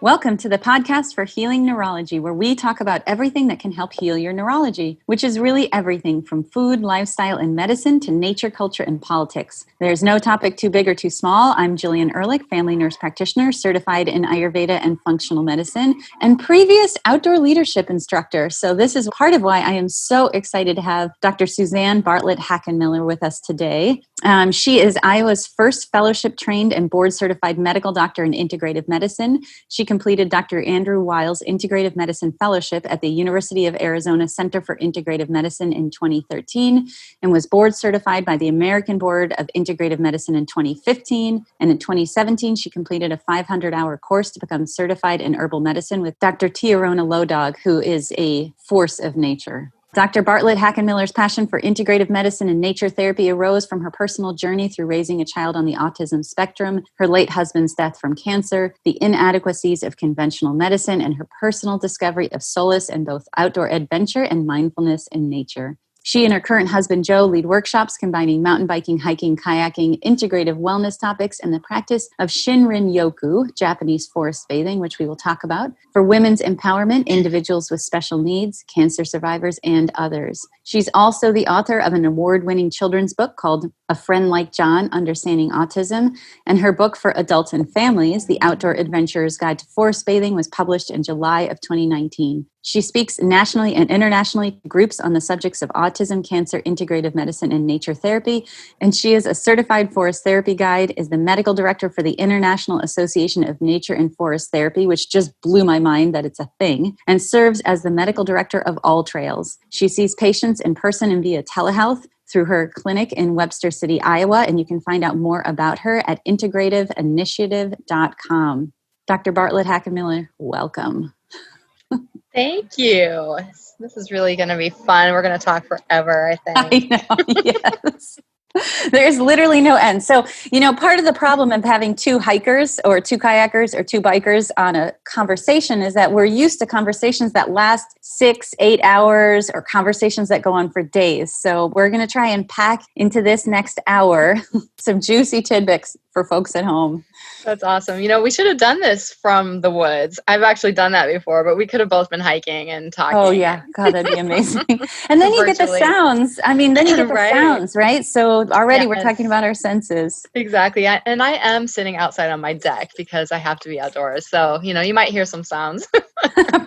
Welcome to the podcast for Healing Neurology, where we talk about everything that can help heal your neurology, which is really everything from food, lifestyle, and medicine to nature, culture, and politics. There's no topic too big or too small. I'm Jillian Ehrlich, family nurse practitioner, certified in Ayurveda and functional medicine, and previous outdoor leadership instructor. So this is part of why I am so excited to have Dr. Suzanne Bartlett-Hackenmiller with us today. She is Iowa's first fellowship-trained and board-certified medical doctor in integrative medicine. She completed Dr. Andrew Weil's Integrative Medicine Fellowship at the University of Arizona Center for Integrative Medicine in 2013 and was board certified by the American Board of Integrative Medicine in 2015. And in 2017, she completed a 500-hour course to become certified in herbal medicine with Dr. Tiarona Lodog, who is a force of nature. Dr. Bartlett-Hackenmiller's passion for integrative medicine and nature therapy arose from her personal journey through raising a child on the autism spectrum, her late husband's death from cancer, the inadequacies of conventional medicine, and her personal discovery of solace in both outdoor adventure and mindfulness in nature. She and her current husband, Joe, lead workshops combining mountain biking, hiking, kayaking, integrative wellness topics, and the practice of Shinrin Yoku, Japanese forest bathing, which we will talk about, for women's empowerment, individuals with special needs, cancer survivors, and others. She's also the author of an award-winning children's book called A Friend Like John, Understanding Autism, and her book for adults and families, The Outdoor Adventurer's Guide to Forest Bathing, was published in July of 2019. She speaks nationally and internationally to groups on the subjects of autism, cancer, integrative medicine, and nature therapy. And she is a certified forest therapy guide, is the medical director for the International Association of Nature and Forest Therapy, which just blew my mind that it's a thing, and serves as the medical director of All Trails. She sees patients in person and via telehealth through her clinic in Webster City, Iowa, and you can find out more about her at integrativeinitiative.com. Dr. Bartlett-Hackenmiller, welcome. Thank you. This is really going to be fun. We're going to talk forever, I think. I know, yes. There's literally no end. So, part of the problem of having two hikers or two kayakers or two bikers on a conversation is that we're used to conversations that last 6-8 hours or conversations that go on for days. So we're going to try and pack into this next hour some juicy tidbits for folks at home. That's awesome. We should have done this from the woods. I've actually done that before, but we could have both been hiking and talking. Oh, yeah. God, that'd be amazing. And then you get the sounds. Right. Sounds, right? So already we're talking about our senses. Exactly. And I am sitting outside on my deck because I have to be outdoors. So, you might hear some sounds.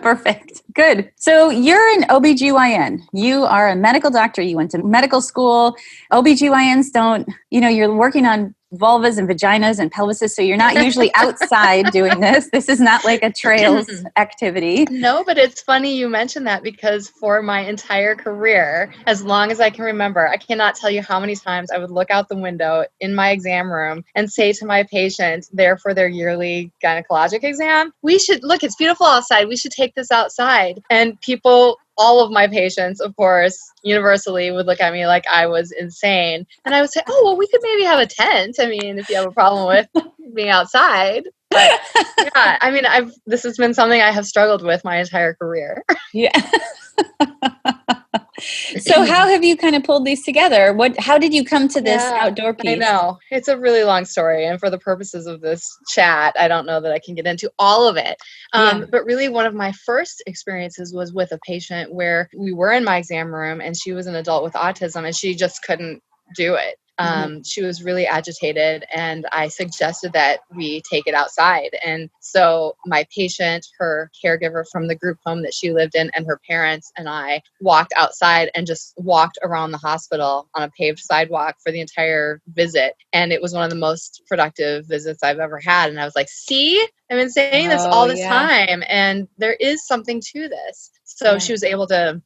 Perfect. Good. So you're an OBGYN. You are a medical doctor. You went to medical school. OBGYNs don't, you're working on vulvas and vaginas and pelvises, so you're not usually outside doing this. This is not like a trails activity. No, but it's funny you mentioned that because for my entire career, as long as I can remember, I cannot tell you how many times I would look out the window in my exam room and say to my patient there for their yearly gynecologic exam, look, it's beautiful outside. We should take this outside. And people, all of my patients, of course, universally would look at me like I was insane. And I would say, oh, well, we could maybe have a tent. If you have a problem with being outside. But yeah, this has been something I have struggled with my entire career. Yeah. So how have you kind of pulled these together? How did you come to this outdoor piece? I know. It's a really long story. And for the purposes of this chat, I don't know that I can get into all of it. But really one of my first experiences was with a patient where we were in my exam room and she was an adult with autism and she just couldn't do it. She was really agitated and I suggested that we take it outside. And so my patient, her caregiver from the group home that she lived in, and her parents and I walked outside and just walked around the hospital on a paved sidewalk for the entire visit. And it was one of the most productive visits I've ever had. And I was like, see, I've been saying this all this time and there is something to this. So she was able to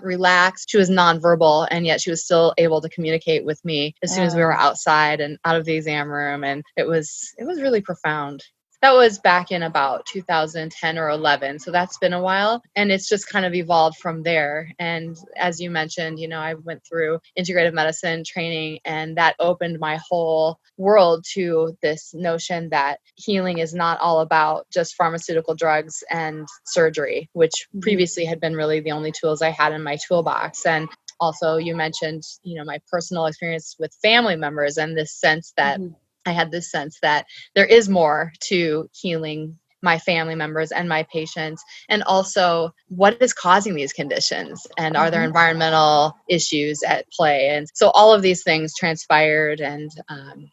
relaxed. She was nonverbal, and yet she was still able to communicate with me as soon as we were outside and out of the exam room. And it was really profound. That was back in about 2010 or 11. So that's been a while. And it's just kind of evolved from there. And as you mentioned, I went through integrative medicine training, and that opened my whole world to this notion that healing is not all about just pharmaceutical drugs and surgery, which previously had been really the only tools I had in my toolbox. And also you mentioned, my personal experience with family members and this sense that I had this sense that there is more to healing my family members and my patients, and also what is causing these conditions, and are there environmental issues at play? And so all of these things transpired, and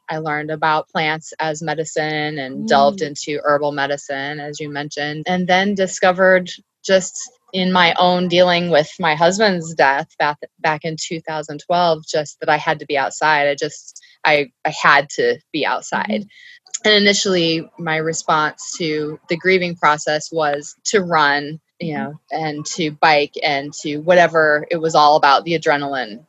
I learned about plants as medicine and delved into herbal medicine, as you mentioned, and then discovered, just in my own dealing with my husband's death back in 2012, just that I had to be outside. I had to be outside. And initially, my response to the grieving process was to run, and to bike and to whatever it was all about, the adrenaline,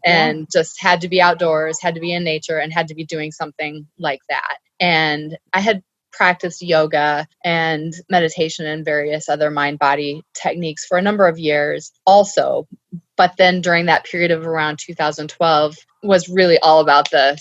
and just had to be outdoors, had to be in nature, and had to be doing something like that. And I had practiced yoga and meditation and various other mind-body techniques for a number of years also. But then during that period of around 2012 was really all about the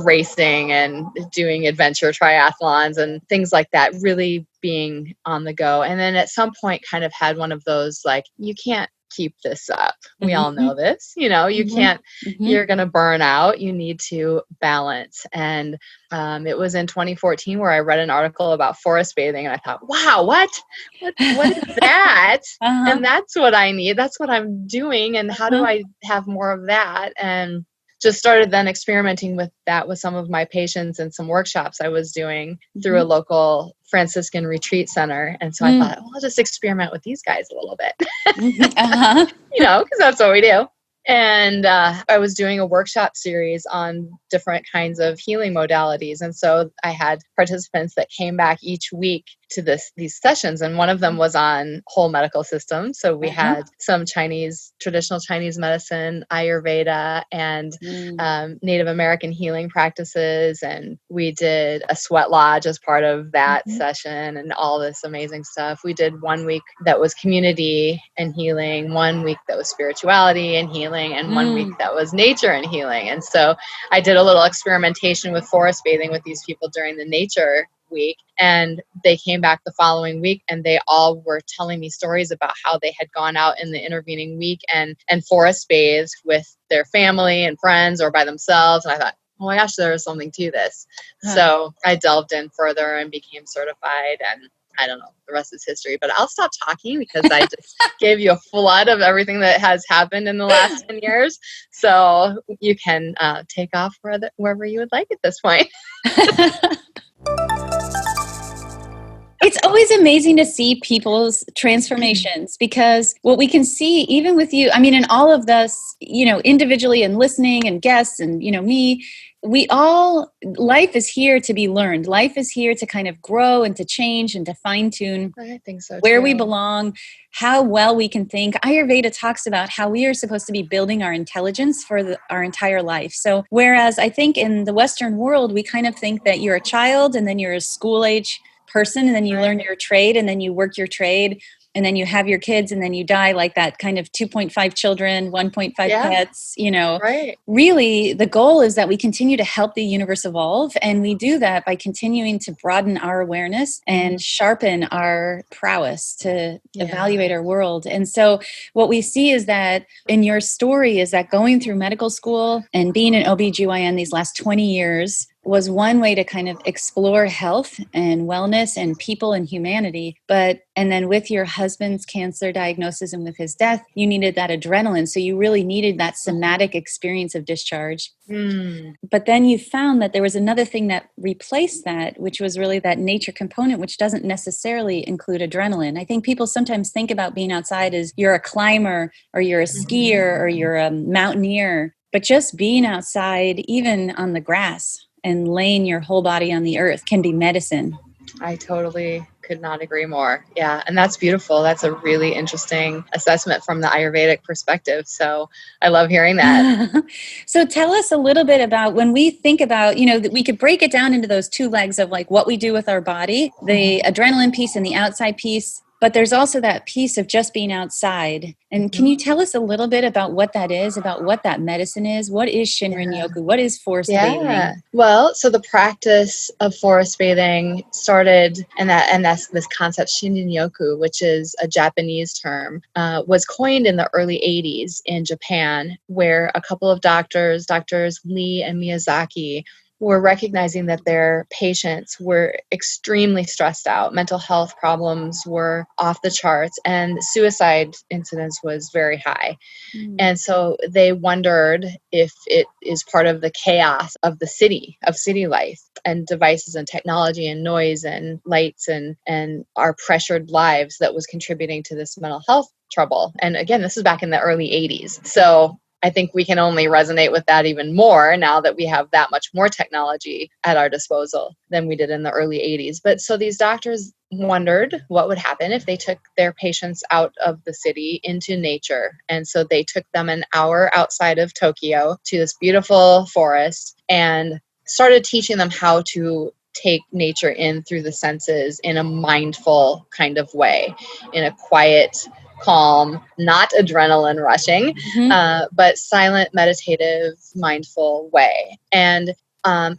racing and doing adventure triathlons and things like that, really being on the go. And then at some point kind of had one of those, like, you can't keep this up. We all know this, you can't, you're going to burn out. You need to balance. And it was in 2014 where I read an article about forest bathing, and I thought, wow, what is that? And that's what I need. That's what I'm doing. And how do I have more of that? And just started then experimenting with that with some of my patients and some workshops I was doing through a local Franciscan retreat center. And so I thought, well, I'll just experiment with these guys a little bit, because that's what we do. And I was doing a workshop series on different kinds of healing modalities. And so I had participants that came back each week to these sessions. And one of them was on whole medical systems. So we had some traditional Chinese medicine, Ayurveda, and Native American healing practices. And we did a sweat lodge as part of that session and all this amazing stuff. We did 1 week that was community and healing, 1 week that was spirituality and healing, and 1 week that was nature and healing. And so I did a little experimentation with forest bathing with these people during the nature week, and they came back the following week, and they all were telling me stories about how they had gone out in the intervening week and forest bathed with their family and friends or by themselves. And I thought, oh my gosh, there was something to this. So I delved in further and became certified, and I don't know, the rest is history, but I'll stop talking because I just gave you a flood of everything that has happened in the last 10 years. So you can take off wherever you would like at this point. It's always amazing to see people's transformations, because what we can see, even with you, I mean, in all of this, individually and listening and guests and, me, life is here to be learned. Life is here to kind of grow and to change and to fine tune I think so, where too. we belong, how well we can think. Ayurveda talks about how we are supposed to be building our intelligence for our entire life. So whereas I think in the Western world, we kind of think that you're a child and then you're a school age person, and then you learn your trade, and then you work your trade, and then you have your kids, and then you die, like that kind of 2.5 children, 1.5 pets, Right. Really the goal is that we continue to help the universe evolve. And we do that by continuing to broaden our awareness and sharpen our prowess to evaluate our world. And so what we see is that in your story is that going through medical school and being an OBGYN these last 20 years was one way to kind of explore health and wellness and people and humanity. And then with your husband's cancer diagnosis and with his death, you needed that adrenaline. So you really needed that somatic experience of discharge. But then you found that there was another thing that replaced that, which was really that nature component, which doesn't necessarily include adrenaline. I think people sometimes think about being outside as you're a climber or you're a skier or you're a mountaineer, but just being outside, even on the grass, and laying your whole body on the earth can be medicine. I totally could not agree more. Yeah. And that's beautiful. That's a really interesting assessment from the Ayurvedic perspective. So I love hearing that. So tell us a little bit about when we think about, that we could break it down into those two legs of like what we do with our body, the adrenaline piece and the outside piece. But there's also that piece of just being outside. And can you tell us a little bit about what that is, about what that medicine is? What is Shinrin Yoku? What is forest bathing? Well, so the practice of forest bathing started, and that's this concept Shinrin Yoku, which is a Japanese term, was coined in the early 80s in Japan, where a couple of doctors Lee and Miyazaki, were recognizing that their patients were extremely stressed out. Mental health problems were off the charts, and suicide incidence was very high. And so they wondered if it is part of the chaos of the city, of city life, and devices and technology and noise and lights and our pressured lives that was contributing to this mental health trouble. And again, this is back in the early 80s. So I think we can only resonate with that even more now that we have that much more technology at our disposal than we did in the early 80s. But so these doctors wondered what would happen if they took their patients out of the city into nature. And so they took them an hour outside of Tokyo to this beautiful forest and started teaching them how to take nature in through the senses in a mindful kind of way, in a quiet, calm, not adrenaline rushing, but silent, meditative, mindful way. And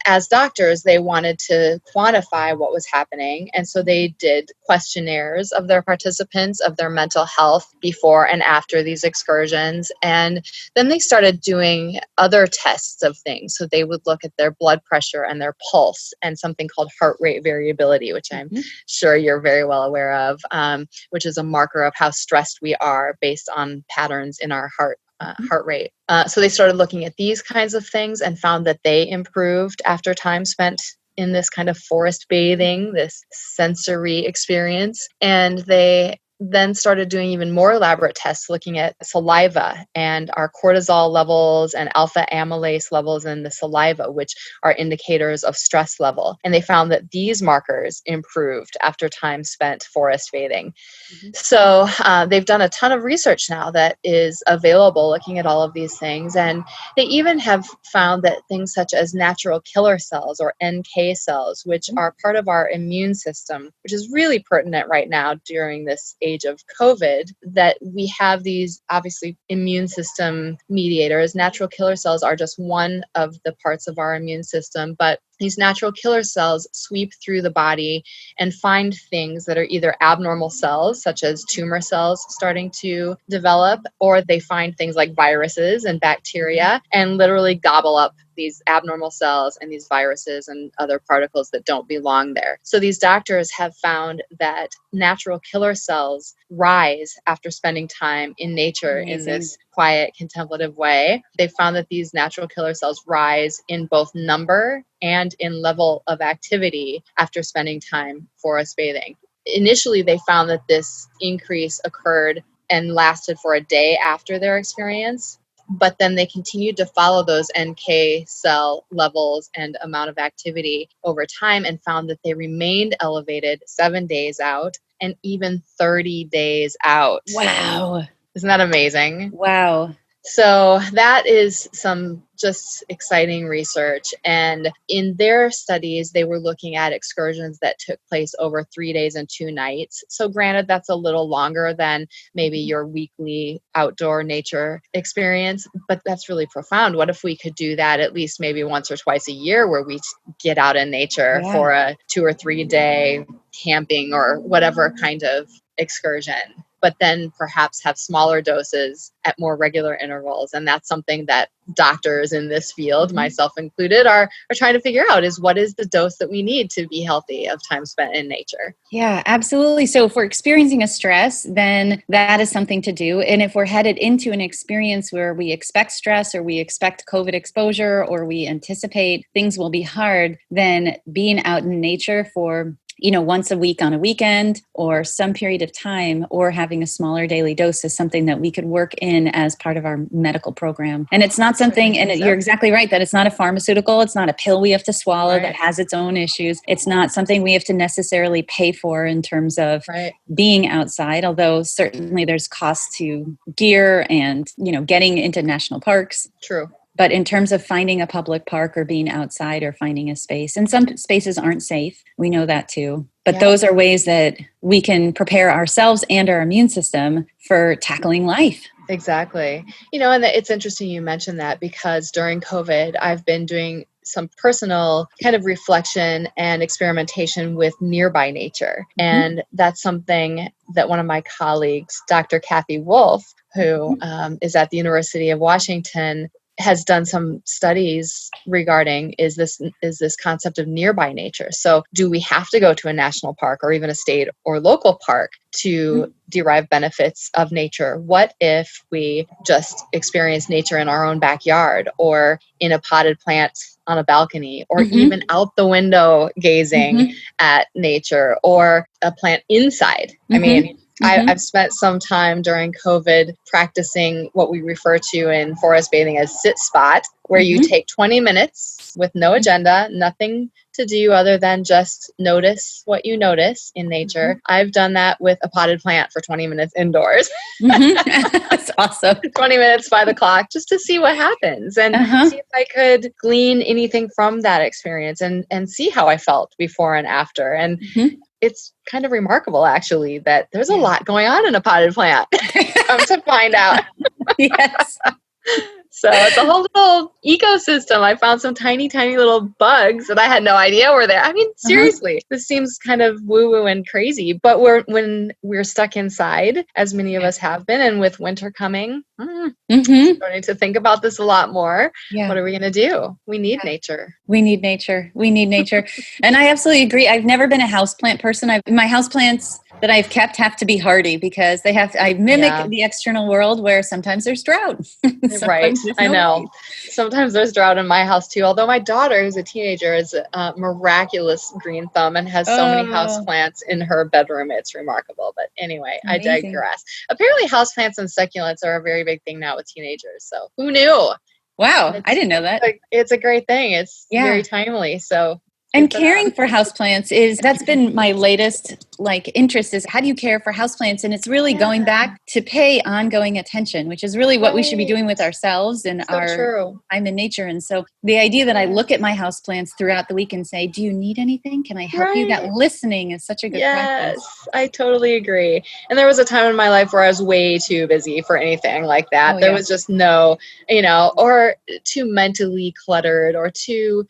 as doctors, they wanted to quantify what was happening. And so they did questionnaires of their participants, of their mental health before and after these excursions. And then they started doing other tests of things. So they would look at their blood pressure and their pulse and something called heart rate variability, which I'm sure you're very well aware of, which is a marker of how stressed we are based on patterns in our heart rate. So they started looking at these kinds of things and found that they improved after time spent in this kind of forest bathing, this sensory experience. And they then started doing even more elaborate tests looking at saliva and our cortisol levels and alpha amylase levels in the saliva, which are indicators of stress level. And they found that these markers improved after time spent forest bathing. So they've done a ton of research now that is available looking at all of these things. And they even have found that things such as natural killer cells or NK cells, which are part of our immune system, which is really pertinent right now during this age of COVID, that we have these obviously immune system mediators. Natural killer cells are just one of the parts of our immune system, but these natural killer cells sweep through the body and find things that are either abnormal cells, such as tumor cells starting to develop, or they find things like viruses and bacteria and literally gobble up these abnormal cells and these viruses and other particles that don't belong there. So these doctors have found that natural killer cells rise after spending time in nature in this quiet, contemplative way. They found that these natural killer cells rise in both number and in level of activity after spending time forest bathing. Initially, they found that this increase occurred and lasted for a day after their experience, but then they continued to follow those NK cell levels and amount of activity over time and found that they remained elevated 7 days out and even 30 days out. Wow. Isn't that amazing? Wow. So that is some just exciting research. And in their studies, they were looking at excursions that took place over 3 days and 2 nights. So granted, that's a little longer than maybe your weekly outdoor nature experience, but that's really profound. What if we could do that at least maybe once or twice a year where we get out in nature for a 2 or 3 day camping or whatever kind of excursion, but then perhaps have smaller doses at more regular intervals. And that's something that doctors in this field, myself included, are trying to figure out, is what is the dose that we need to be healthy of time spent in nature. Yeah, absolutely. So if we're experiencing a stress, then that is something to do. And if we're headed into an experience where we expect stress or we expect COVID exposure or we anticipate things will be hard, then being out in nature for once a week on a weekend or some period of time, or having a smaller daily dose is something that we could work in as part of our medical program. And it's not something, and you're exactly right, that it's not a pharmaceutical. It's not a pill we have to swallow that has its own issues. It's not something we have to necessarily pay for in terms of being outside, although certainly there's costs to gear and, getting into national parks. True. But in terms of finding a public park or being outside or finding a space, and some spaces aren't safe, we know that too. But those are ways that we can prepare ourselves and our immune system for tackling life. Exactly. And it's interesting you mentioned that, because during COVID, I've been doing some personal kind of reflection and experimentation with nearby nature. And that's something that one of my colleagues, Dr. Kathy Wolf, who is at the University of Washington, has done some studies regarding is this concept of nearby nature. So do we have to go to a national park or even a state or local park to derive benefits of nature? What if we just experience nature in our own backyard or in a potted plant on a balcony or even out the window gazing at nature or a plant inside? I mean, I've spent some time during COVID practicing what we refer to in forest bathing as sit spot, where you take 20 minutes with no agenda, nothing to do other than just notice what you notice in nature. I've done that with a potted plant for 20 minutes indoors. That's awesome. 20 minutes by the clock just to see what happens and see if I could glean anything from that experience and see how I felt before and after. And it's kind of remarkable, actually, that there's a lot going on in a potted plant. Come to find out. Yes. So it's a whole little ecosystem. I found some tiny, tiny little bugs that I had no idea were there. I mean, seriously, this seems kind of woo-woo and crazy, but when we're stuck inside, as many of us have been, and with winter coming, starting to think about this a lot more. Yeah. What are we going to do? We need nature. We need nature. We need nature. And I absolutely agree. I've never been a houseplant person. My houseplants that I've kept have to be hardy because I mimic the external world where sometimes there's drought. Right. I know. Sometimes there's drought in my house too. Although my daughter, who's a teenager, is a miraculous green thumb and has so many houseplants in her bedroom. It's remarkable. But anyway, amazing. I digress. Apparently houseplants and succulents are a very big thing now with teenagers. So who knew? Wow. I didn't know that. It's a great thing. It's very timely. So. And caring for houseplants that's been my latest interest is how do you care for houseplants? And it's really going back to pay ongoing attention, which is really what we should be doing with ourselves and time in nature. And so the idea that I look at my houseplants throughout the week and say, do you need anything? Can I help you? That listening is such a good practice. Yes, I totally agree. And there was a time in my life where I was way too busy for anything like that. There was just no, or too mentally cluttered or too,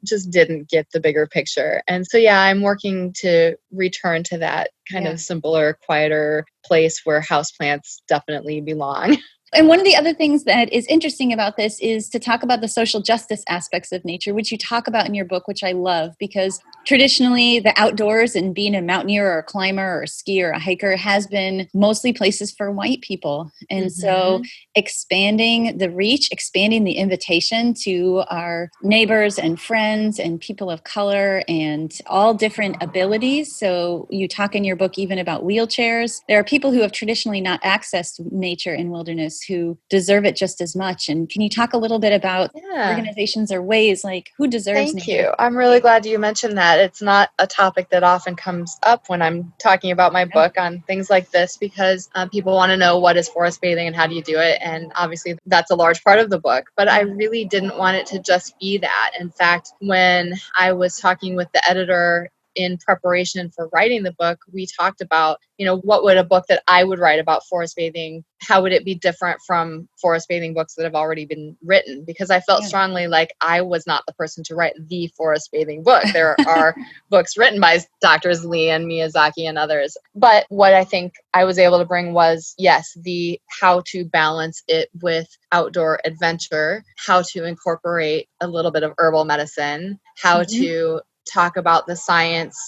just didn't get the bigger picture. And so, I'm working to return to that kind of simpler, quieter place where houseplants definitely belong. And one of the other things that is interesting about this is to talk about the social justice aspects of nature, which you talk about in your book, which I love, because traditionally the outdoors and being a mountaineer or a climber or a skier or a hiker has been mostly places for white people. And so expanding the reach, expanding the invitation to our neighbors and friends and people of color and all different abilities. So you talk in your book even about wheelchairs. There are people who have traditionally not accessed nature and wilderness who deserve it just as much. And can you talk a little bit about organizations or ways who deserves nature? Thank you. I'm really glad you mentioned that. It's not a topic that often comes up when I'm talking about my book on things like this because people want to know what is forest bathing and how do you do it. And obviously that's a large part of the book, but I really didn't want it to just be that. In fact, when I was talking with the editor in preparation for writing the book, we talked about, what would a book that I would write about forest bathing, how would it be different from forest bathing books that have already been written? Because I felt strongly like I was not the person to write the forest bathing book. There are books written by Drs. Lee and Miyazaki and others. But what I think I was able to bring was, the how to balance it with outdoor adventure, how to incorporate a little bit of herbal medicine, how to talk about the science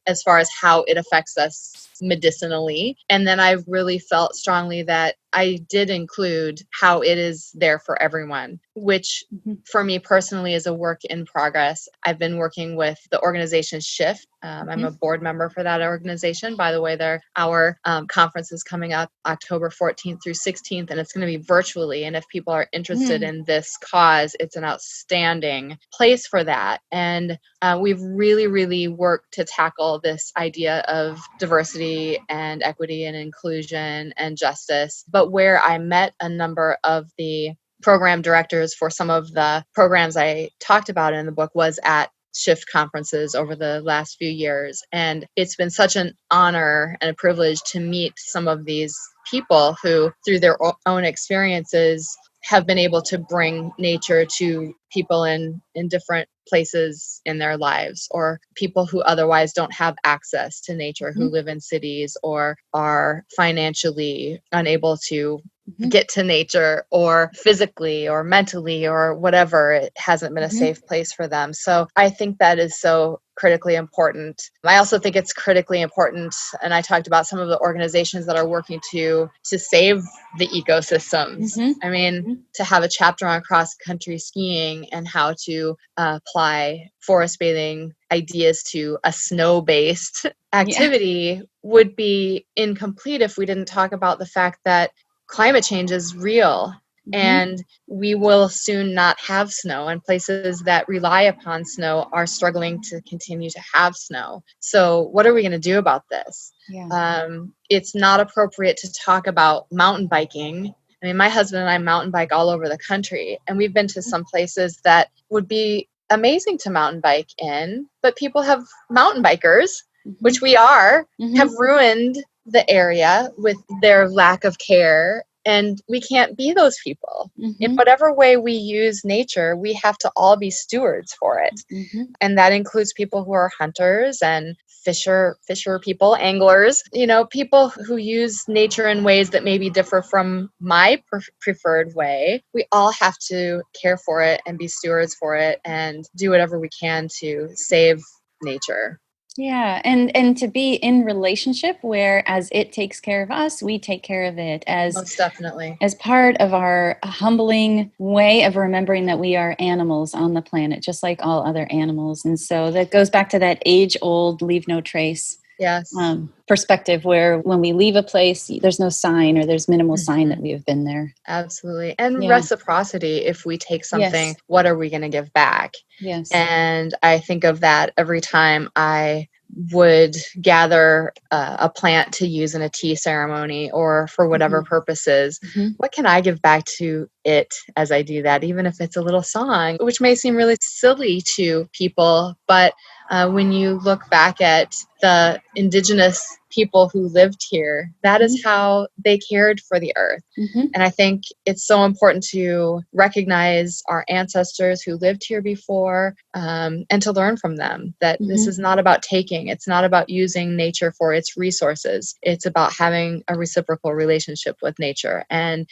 as far as how it affects us medicinally. And then I really felt strongly that I did include how it is there for everyone, which for me personally is a work in progress. I've been working with the organization Shift. I'm a board member for that organization. By the way, our conference is coming up October 14th through 16th, and it's going to be virtually. And if people are interested in this cause, it's an outstanding place for that. And we've really, really worked to tackle this idea of diversity and equity and inclusion and justice. But where I met a number of the program directors for some of the programs I talked about in the book was at Shift conferences over the last few years. And it's been such an honor and a privilege to meet some of these people who, through their own experiences, have been able to bring nature to people in different places in their lives, or people who otherwise don't have access to nature, who live in cities or are financially unable to get to nature, or physically or mentally or whatever, it hasn't been a safe place for them. So I think that is so critically important. I also think it's critically important, and I talked about some of the organizations that are working to save the ecosystems. I mean, to have a chapter on cross-country skiing and how to apply forest bathing ideas to a snow-based activity would be incomplete if we didn't talk about the fact that climate change is real. And we will soon not have snow, and places that rely upon snow are struggling to continue to have snow. So what are we going to do about this? It's not appropriate to talk about mountain biking. I mean, my husband and I mountain bike all over the country, and we've been to some places that would be amazing to mountain bike in, but people mountain bikers, which we are, have ruined the area with their lack of care. And we can't be those people. In whatever way we use nature, we have to all be stewards for it. And that includes people who are hunters and fisher people, anglers, people who use nature in ways that maybe differ from my preferred way. We all have to care for it and be stewards for it and do whatever we can to save nature. Yeah, and to be in relationship where as it takes care of us, we take care of it, most definitely, as part of our humbling way of remembering that we are animals on the planet, just like all other animals. And so that goes back to that age-old leave no trace perspective, where when we leave a place, there's no sign, or there's minimal sign that we have been there. Absolutely. And reciprocity. If we take something, what are we going to give back? Yes. And I think of that every time I would gather a plant to use in a tea ceremony or for whatever purposes. What can I give back to it as I do that, even if it's a little song, which may seem really silly to people, but when you look back at the indigenous people who lived here, that is how they cared for the earth. And I think it's so important to recognize our ancestors who lived here before, and to learn from them that this is not about taking. It's not about using nature for its resources. It's about having a reciprocal relationship with nature. And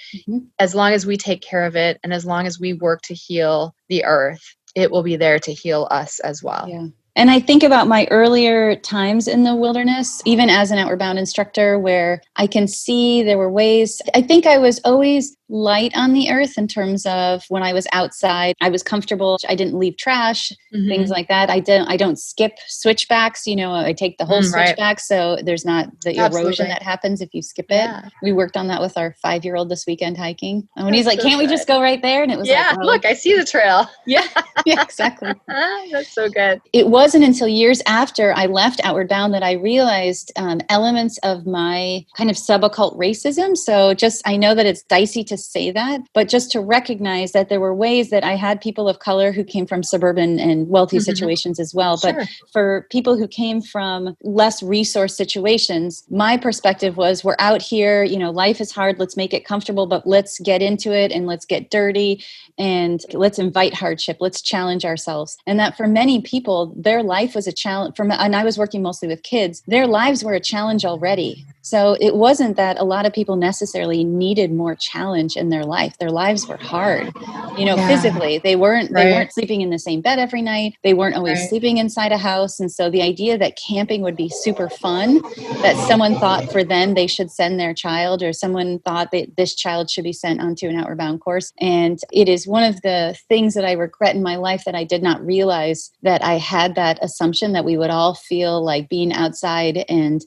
as long as we take care of it, and as long as we work to heal the earth, it will be there to heal us as well. Yeah. And I think about my earlier times in the wilderness, even as an Outward Bound instructor, where I can see there were ways. I think I was always light on the earth in terms of when I was outside, I was comfortable. I didn't leave trash, things like that. I don't skip switchbacks. I take the whole switchback. So there's not the erosion that happens if you skip it. We worked on that with our 5-year-old this weekend hiking. And when he's like, can't we just go right there? And it was like, look, I see the trail. Yeah, exactly. That's so good. It wasn't until years after I left Outward Bound that I realized elements of my kind of suboccult racism. So I know that it's dicey to say that, but just to recognize that there were ways that I had people of color who came from suburban and wealthy situations as well. Sure. But for people who came from less resource situations, my perspective was, we're out here, life is hard. Let's make it comfortable, but let's get into it and let's get dirty and let's invite hardship. Let's challenge ourselves. And that for many people, their life was a challenge. And I was working mostly with kids. Their lives were a challenge already. So it wasn't that a lot of people necessarily needed more challenge in their life. Their lives were hard, physically. They weren't sleeping in the same bed every night. They weren't always sleeping inside a house. And so the idea that camping would be super fun, that someone thought for them they should send their child, or someone thought that this child should be sent onto an Outward Bound course. And it is one of the things that I regret in my life, that I did not realize that I had that assumption that we would all feel like being outside and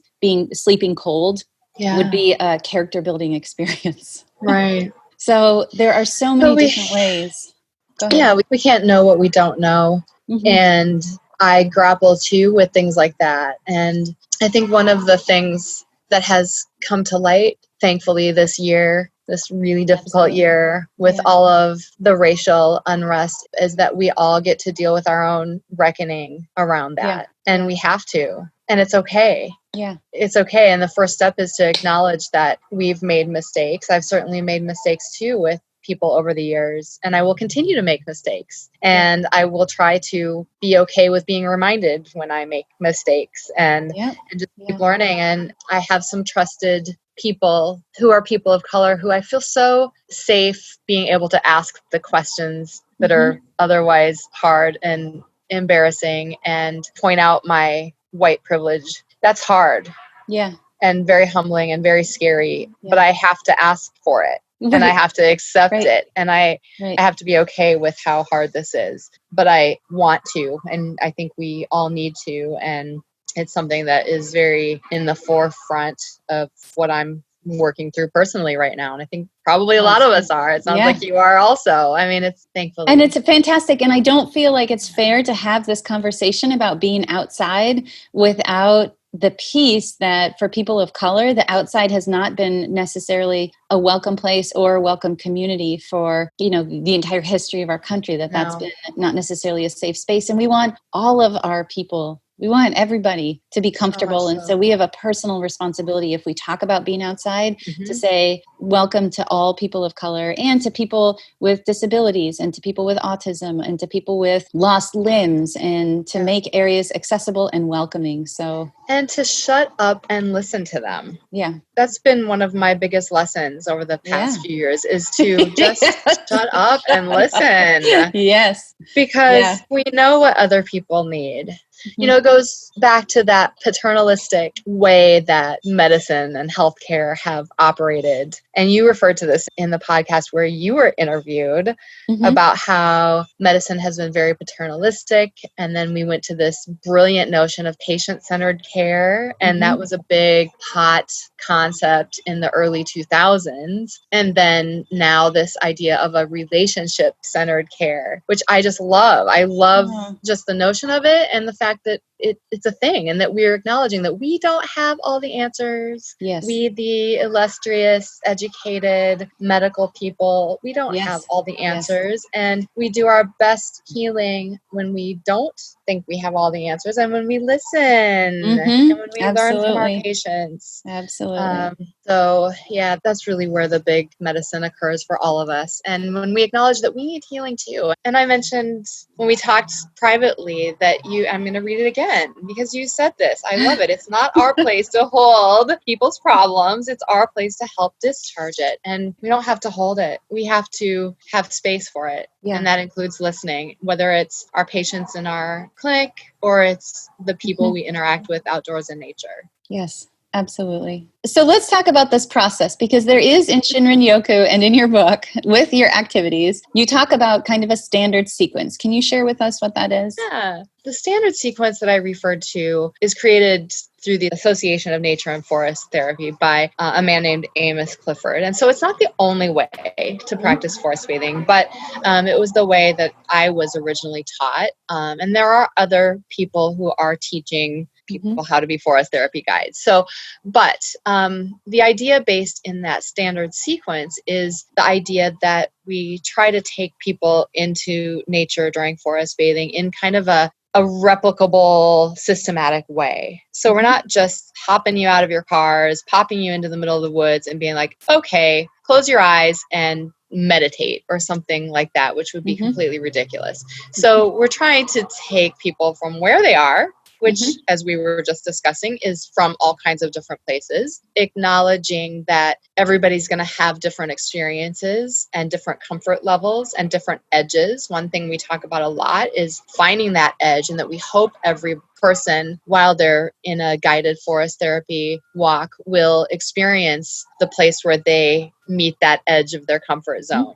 sleeping cold would be a character building experience. Right. So there are so many different ways. Go ahead. Yeah, we can't know what we don't know. And I grapple too with things like that. And I think one of the things that has come to light, thankfully, this year, this really difficult year with all of the racial unrest, is that we all get to deal with our own reckoning around that. And we have to. And it's okay. Yeah. It's okay. And the first step is to acknowledge that we've made mistakes. I've certainly made mistakes too with people over the years, and I will continue to make mistakes. And I will try to be okay with being reminded when I make mistakes and just keep learning. And I have some trusted people who are people of color who I feel so safe being able to ask the questions that are otherwise hard and embarrassing and point out my white privilege. That's hard. Yeah. And very humbling and very scary, but I have to ask for it. Right. And I have to accept it. And I Right. have to be okay with how hard this is. But I want to. And I think we all need to. And it's something that is very in the forefront of what I'm working through personally right now. And I think probably a lot of us are. It sounds like you are also. I mean, it's thankfully. And it's fantastic. And I don't feel like it's fair to have this conversation about being outside without the piece that for people of color, the outside has not been necessarily a welcome place or a welcome community for, you know, the entire history of our country, that's been not necessarily a safe space. And we want all of our people, we want everybody to be comfortable. And so we have a personal responsibility if we talk about being outside to say welcome to all people of color and to people with disabilities and to people with autism and to people with lost limbs and to make areas accessible and welcoming. So. And to shut up and listen to them. Yeah. That's been one of my biggest lessons over the past few years is to just shut up and listen. Yes. Because we know what other people need. You know, it goes back to that paternalistic way that medicine and healthcare have operated. And you referred to this in the podcast where you were interviewed about how medicine has been very paternalistic. And then we went to this brilliant notion of patient-centered care. And that was a big, hot concept in the early 2000s. And then now this idea of a relationship-centered care, which I just love. I love just the notion of it and the fact that it's a thing and that we're acknowledging that we don't have all the answers. Yes. We, the illustrious, educated medical people, we don't have all the answers. And we do our best healing when we don't think we have all the answers and when we listen and when we learn from our patients. Absolutely. So yeah, that's really where the big medicine occurs for all of us. And when we acknowledge that we need healing too. And I mentioned when we talked privately that I'm going to read it again because you said this. I love it. It's not our place to hold people's problems. It's our place to help discharge it. And we don't have to hold it. We have to have space for it. Yeah. And that includes listening, whether it's our patients in our clinic or it's the people we interact with outdoors in nature. Yes. Absolutely. So let's talk about this process because there is in Shinrin Yoku and in your book with your activities, you talk about kind of a standard sequence. Can you share with us what that is? Yeah. The standard sequence that I referred to is created through the Association of Nature and Forest Therapy by a man named Amos Clifford. And so it's not the only way to practice forest bathing, but it was the way that I was originally taught. And there are other people who are teaching people how to be forest therapy guides. So, but the idea based in that standard sequence is the idea that we try to take people into nature during forest bathing in kind of a replicable, systematic way. So we're not just hopping you out of your cars, popping you into the middle of the woods and being like, okay, close your eyes and meditate or something like that, which would be completely ridiculous. So we're trying to take people from where they are, which, as we were just discussing, is from all kinds of different places, acknowledging that everybody's going to have different experiences and different comfort levels and different edges. One thing we talk about a lot is finding that edge, and that we hope every person, while they're in a guided forest therapy walk, will experience the place where they meet that edge of their comfort zone.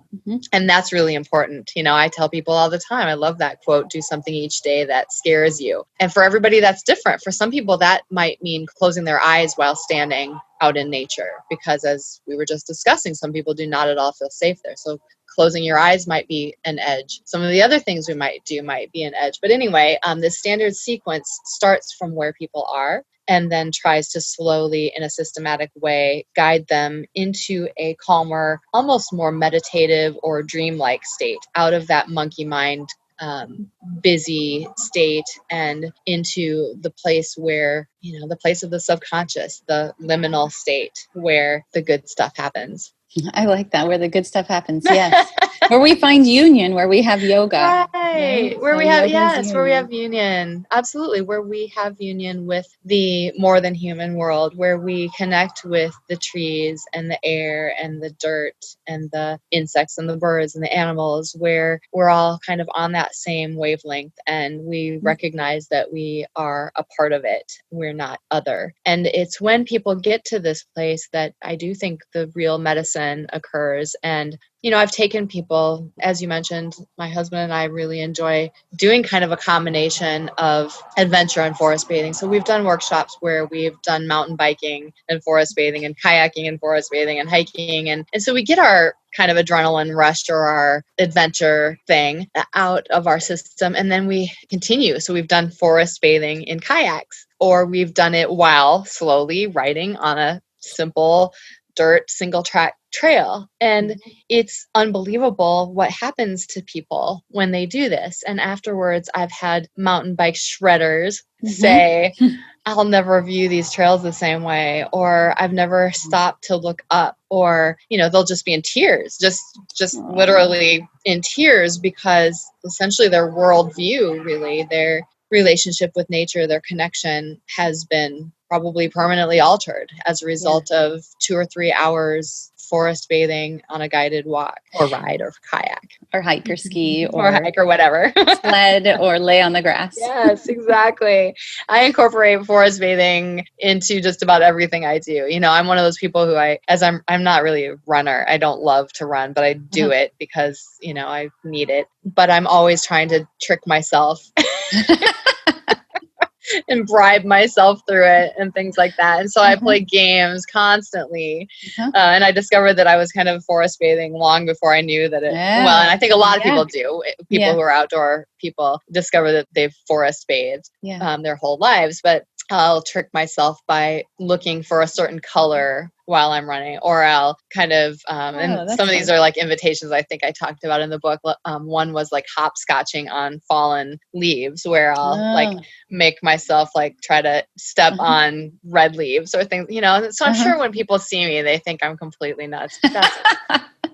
And that's really important. You know, I tell people all the time, I love that quote, do something each day that scares you. And for everybody, that's different. For some people, that might mean closing their eyes while standing out in nature, because as we were just discussing, some people do not at all feel safe there. So closing your eyes might be an edge. Some of the other things we might do might be an edge. But anyway, this standard sequence starts from where people are and then tries to slowly, in a systematic way, guide them into a calmer, almost more meditative or dreamlike state, out of that monkey mind busy state and into the place where, you know, the place of the subconscious, the liminal state where the good stuff happens. I like that, where the good stuff happens. Yes. Where we find union, where we have yoga. Right. Where So we have, yoga's yes, where we union. have union. Absolutely. Where we have union with the more than human world, where we connect with the trees and the air and the dirt and the insects and the birds and the animals, where we're all kind of on that same wavelength and we recognize that we are a part of it. We're not other. And it's when people get to this place that I do think the real medicine occurs. And I've taken people, as you mentioned, my husband and I really enjoy doing kind of a combination of adventure and forest bathing. So we've done workshops where we've done mountain biking and forest bathing and kayaking and forest bathing and hiking. And so we get our kind of adrenaline rush or our adventure thing out of our system. And then we continue. So we've done forest bathing in kayaks, or we've done it while slowly riding on a simple dirt single track trail. And it's unbelievable what happens to people when they do this. And afterwards, I've had mountain bike shredders say, I'll never view these trails the same way, or I've never stopped to look up, or, they'll just be in tears, just literally in tears, because essentially their worldview, really, their relationship with nature, their connection has been probably permanently altered as a result of 2 or 3 hours forest bathing on a guided walk or ride or kayak or hike or ski or hike or whatever, sled or lay on the grass. Yes, exactly. I incorporate forest bathing into just about everything I do. I'm one of those people who I'm not really a runner. I don't love to run, but I do it because, I need it. But I'm always trying to trick myself and bribe myself through it and things like that. And so I play games constantly. And I discovered that I was kind of forest bathing long before I knew that well, and I think a lot of people do. People who are outdoor people discover that they've forest bathed their whole lives. But I'll trick myself by looking for a certain color while I'm running, or I'll kind of, and some of these are like invitations I think I talked about in the book. One was like hopscotching on fallen leaves, where I'll like make myself like try to step on red leaves or things, so I'm sure when people see me, they think I'm completely nuts. That's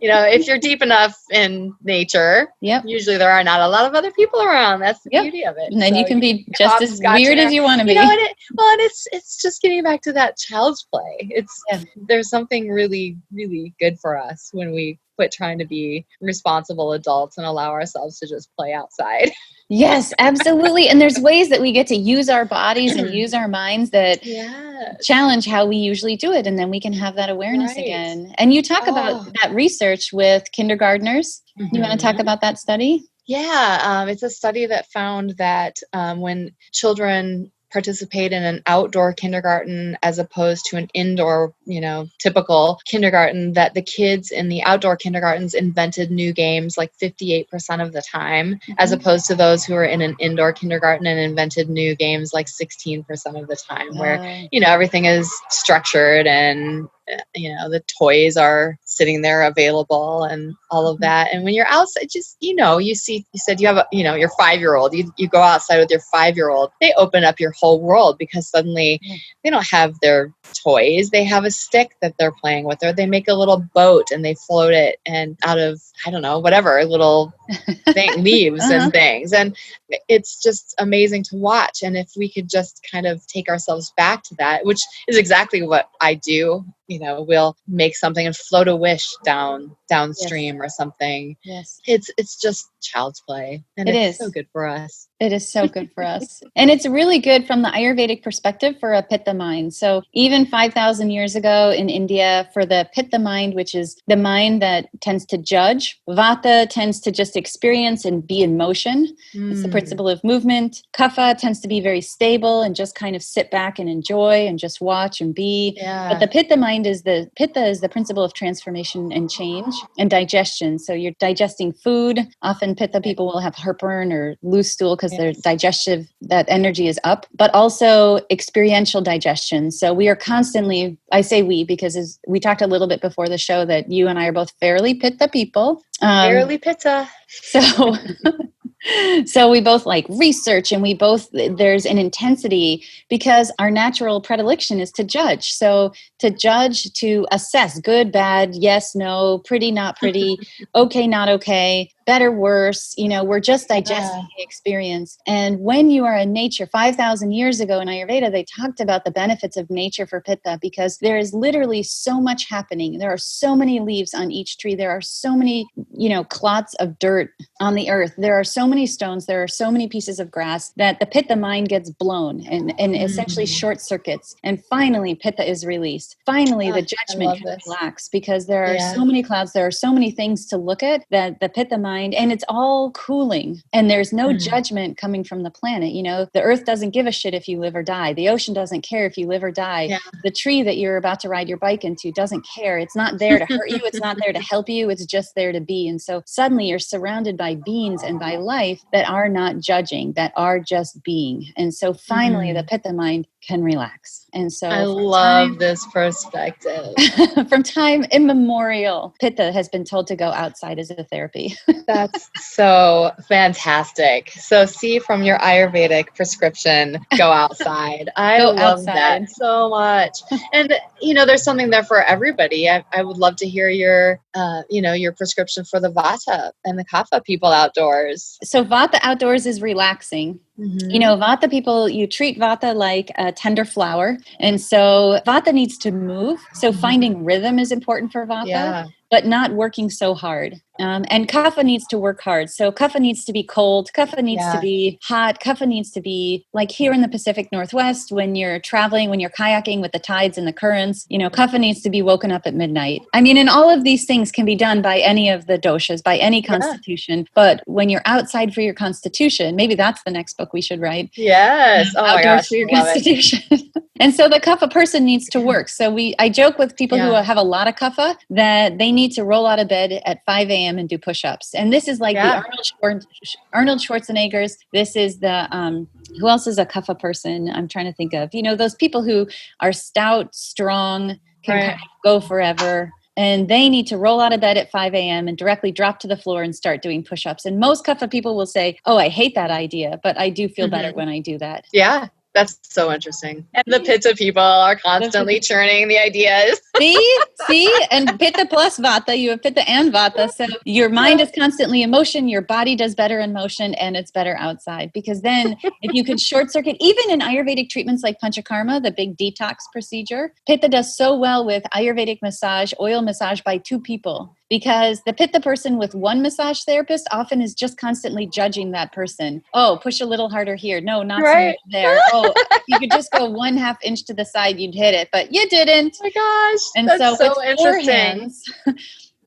if you're deep enough in nature, usually there are not a lot of other people around. That's the beauty of it. And then you can be just as weird as you want to be. And it's just getting back to that child's play. There's something really, really good for us when we quit trying to be responsible adults and allow ourselves to just play outside. Yes, absolutely. And there's ways that we get to use our bodies and use our minds that challenge how we usually do it. And then we can have that awareness again. And you talk about that research with kindergartners. You want to talk about that study? Yeah, it's a study that found that when children participate in an outdoor kindergarten as opposed to an indoor, typical kindergarten, that the kids in the outdoor kindergartens invented new games like 58% of the time, as opposed to those who were in an indoor kindergarten and invented new games like 16% of the time, where, everything is structured and the toys are sitting there available and all of that. And when you're outside, just, you said you have your 5-year-old, you go outside with your 5-year-old, they open up your whole world, because suddenly they don't have their toys. They have a stick that they're playing with, or they make a little boat and they float it and out of, I don't know, whatever, little leaves and things. And it's just amazing to watch. And if we could just kind of take ourselves back to that, which is exactly what I do, we'll make something and float a wish downstream or something. It's just child's play. And it's so good for us. It is so good for us. And it's really good from the Ayurvedic perspective for a Pitta mind. So even 5,000 years ago in India, for the Pitta mind, which is the mind that tends to judge, Vata tends to just experience and be in motion. It's the principle of movement. Kapha tends to be very stable and just kind of sit back and enjoy and just watch and be. But the Pitta mind Pitta is the principle of transformation and change and digestion. So you're digesting food. Often Pitta people will have heartburn or loose stool because their digestive, that energy is up, but also experiential digestion. So we are constantly, I say we, because as we talked a little bit before the show that you and I are both fairly Pitta people. Fairly Pitta. So we both like research, and there's an intensity because our natural predilection is to judge. So to judge, to assess good, bad, yes, no, pretty, not pretty, okay, not okay. better, worse. We're just digesting the experience. And when you are in nature, 5,000 years ago in Ayurveda, they talked about the benefits of nature for Pitta, because there is literally so much happening. There are so many leaves on each tree. There are so many, clots of dirt on the earth. There are so many stones. There are so many pieces of grass that the Pitta mind gets blown and essentially short circuits. And finally, Pitta is released. Finally, the judgment can relax, because there are so many clouds. There are so many things to look at that the Pitta mind, and it's all cooling. And there's no judgment coming from the planet. The earth doesn't give a shit if you live or die. The ocean doesn't care if you live or die. Yeah. The tree that you're about to ride your bike into doesn't care. It's not there to hurt you. It's not there to help you. It's just there to be. And so suddenly you're surrounded by beings and by life that are not judging, that are just being. And so finally the Pitta mind can relax. And so I love this perspective. From time immemorial, Pitta has been told to go outside as a therapy. That's so fantastic. So see from your Ayurvedic prescription, go outside. I love that so much. And, there's something there for everybody. I would love to hear your prescription for the Vata and the Kapha people outdoors. So Vata outdoors is relaxing. Vata people, you treat Vata like a tender flower. And so Vata needs to move. So finding rhythm is important for Vata, but not working so hard. And Kapha needs to work hard. So Kapha needs to be cold. Kapha needs to be hot. Kapha needs to be like here in the Pacific Northwest, when you're traveling, when you're kayaking with the tides and the currents, Kapha needs to be woken up at midnight. And all of these things can be done by any of the doshas, by any constitution. But when you're outside for your constitution, maybe that's the next book we should write. Yes. Oh my gosh. For your constitution. And so the Kapha person needs to work. So I joke with people who have a lot of Kapha that they need to roll out of bed at 5 a.m. and do push-ups. And this is like the Arnold Schwarzenegger's. This is the, who else is a Kapha person I'm trying to think of? Those people who are stout, strong, can kind of go forever. And they need to roll out of bed at 5 a.m. and directly drop to the floor and start doing push-ups. And most Kapha people will say, oh, I hate that idea, but I do feel better when I do that. Yeah. That's so interesting. And the Pitta people are constantly churning the ideas. See? And Pitta plus Vata, you have Pitta and Vata. So your mind is constantly in motion. Your body does better in motion, and it's better outside. Because then if you could short circuit, even in Ayurvedic treatments like Panchakarma, the big detox procedure, Pitta does so well with Ayurvedic massage, oil massage by two people. Because the Pitta person with one massage therapist often is just constantly judging that person. Oh, push a little harder here. No, not so much there. Oh, if you could just go 1/2 inch to the side, you'd hit it, but you didn't. Oh my gosh. And that's so interesting.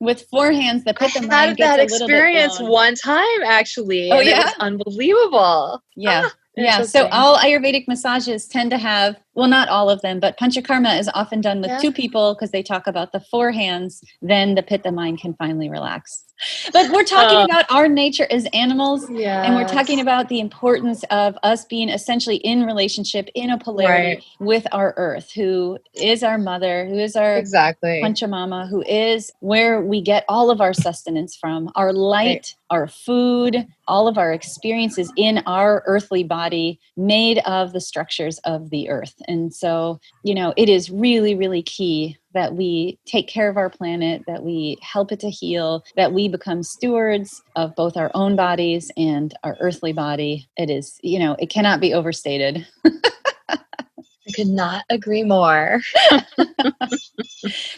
With 4 hands, the Pitta mind gets a little bit blown. I had that experience one time, actually. Oh, and it was unbelievable. Yeah. Yeah. So all Ayurvedic massages tend to have, well, not all of them, but Panchakarma is often done with 2 people because they talk about the 4 hands. Then the Pitta mind can finally relax. But we're talking about our nature as animals, and we're talking about the importance of us being essentially in relationship, in a polarity with our earth, who is our mother, who is our Panchamama, who is where we get all of our sustenance from, our light, our food, all of our experiences in our earthly body made of the structures of the earth. And so, it is really, really key that we take care of our planet, that we help it to heal, that we become stewards of both our own bodies and our earthly body. It is, it cannot be overstated. I could not agree more.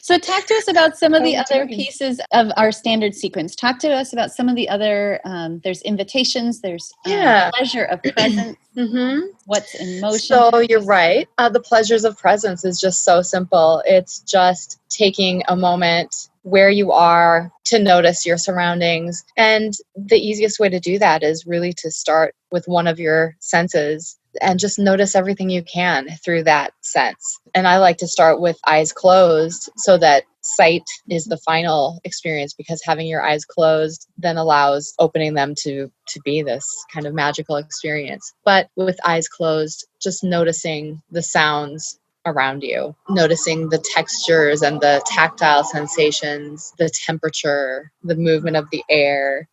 So talk to us about some of the other pieces of our standard sequence. Talk to us about some of the other, there's invitations, there's pleasure of presence, what's in motion. So you're right. The pleasures of presence is just so simple. It's just taking a moment where you are to notice your surroundings. And the easiest way to do that is really to start with one of your senses and just notice everything you can through that sense. And I like to start with eyes closed so that sight is the final experience, because having your eyes closed then allows opening them to be this kind of magical experience. But with eyes closed, just noticing the sounds around you, noticing the textures and the tactile sensations, the temperature, the movement of the air.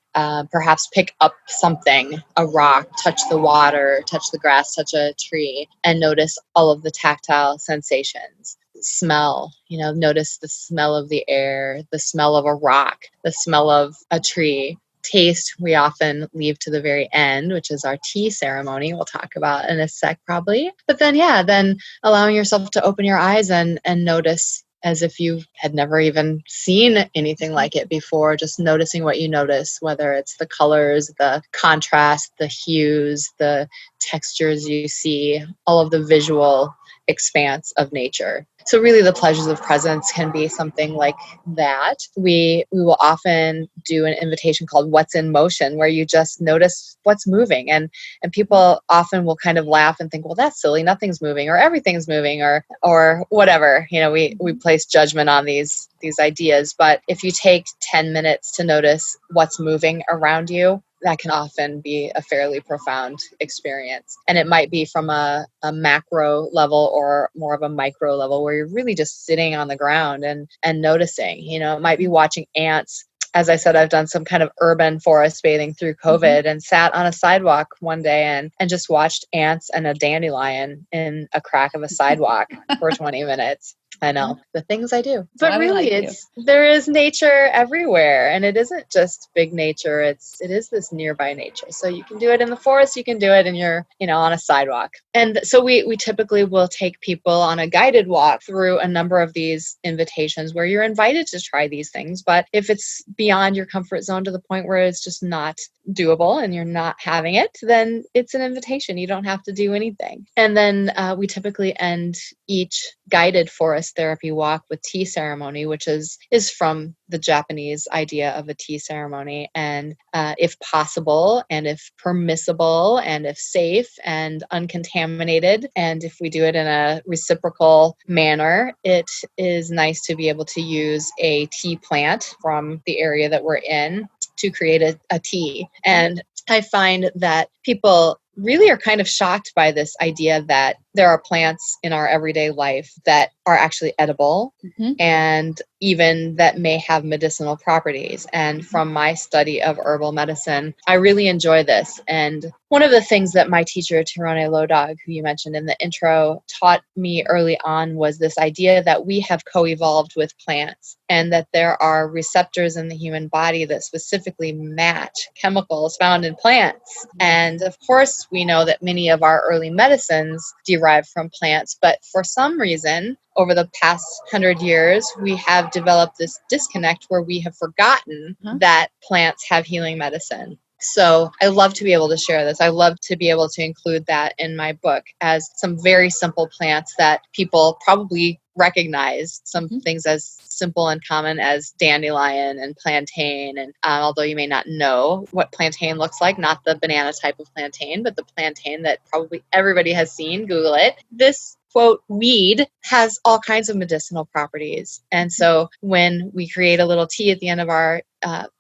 Perhaps pick up something, a rock, touch the water, touch the grass, touch a tree, and notice all of the tactile sensations. Smell, notice the smell of the air, the smell of a rock, the smell of a tree. taste we often leave to the very end, which is our tea ceremony. We'll talk about in a sec probably. But then, then allowing yourself to open your eyes and notice as if you had never even seen anything like it before, just noticing what you notice, whether it's the colors, the contrast, the hues, the textures you see, all of the visual expanse of nature. So really the pleasures of presence can be something like that. We will often do an invitation called What's in Motion, where you just notice what's moving. And people often will kind of laugh and think, well, that's silly. Nothing's moving, or everything's moving, or whatever. We place judgment on these ideas. But if you take 10 minutes to notice what's moving around you, that can often be a fairly profound experience. And it might be from a macro level or more of a micro level where you're really just sitting on the ground and noticing. It might be watching ants. As I said, I've done some kind of urban forest bathing through COVID and sat on a sidewalk one day and just watched ants and a dandelion in a crack of a sidewalk for 20 minutes. I know the things I do, but really there is nature everywhere, and it isn't just big nature. It is this nearby nature. So you can do it in the forest, you can do it in your, on a sidewalk. And so we typically will take people on a guided walk through a number of these invitations where you're invited to try these things. But if it's beyond your comfort zone to the point where it's just not doable and you're not having it, then it's an invitation. You don't have to do anything. And then we typically end each guided forest therapy walk with tea ceremony, which is from the Japanese idea of a tea ceremony. And if possible, and if permissible, and if safe and uncontaminated, and if we do it in a reciprocal manner, it is nice to be able to use a tea plant from the area that we're in to create a tea. And I find that people really are kind of shocked by this idea that there are plants in our everyday life that are actually edible and even that may have medicinal properties. And from my study of herbal medicine, I really enjoy this. And one of the things that my teacher, Tirone Lodog, who you mentioned in the intro, taught me early on was this idea that we have co-evolved with plants and that there are receptors in the human body that specifically match chemicals found in plants. And of course, we know that many of our early medicines derive from plants, but for some reason, over the past 100 years, we have developed this disconnect where we have forgotten that plants have healing medicine. So I love to be able to share this. I love to be able to include that in my book as some very simple plants that people probably recognize, some things as simple and common as dandelion and plantain. And although you may not know what plantain looks like, not the banana type of plantain, but the plantain that probably everybody has seen, Google it. This quote, weed has all kinds of medicinal properties. And so when we create a little tea at the end of our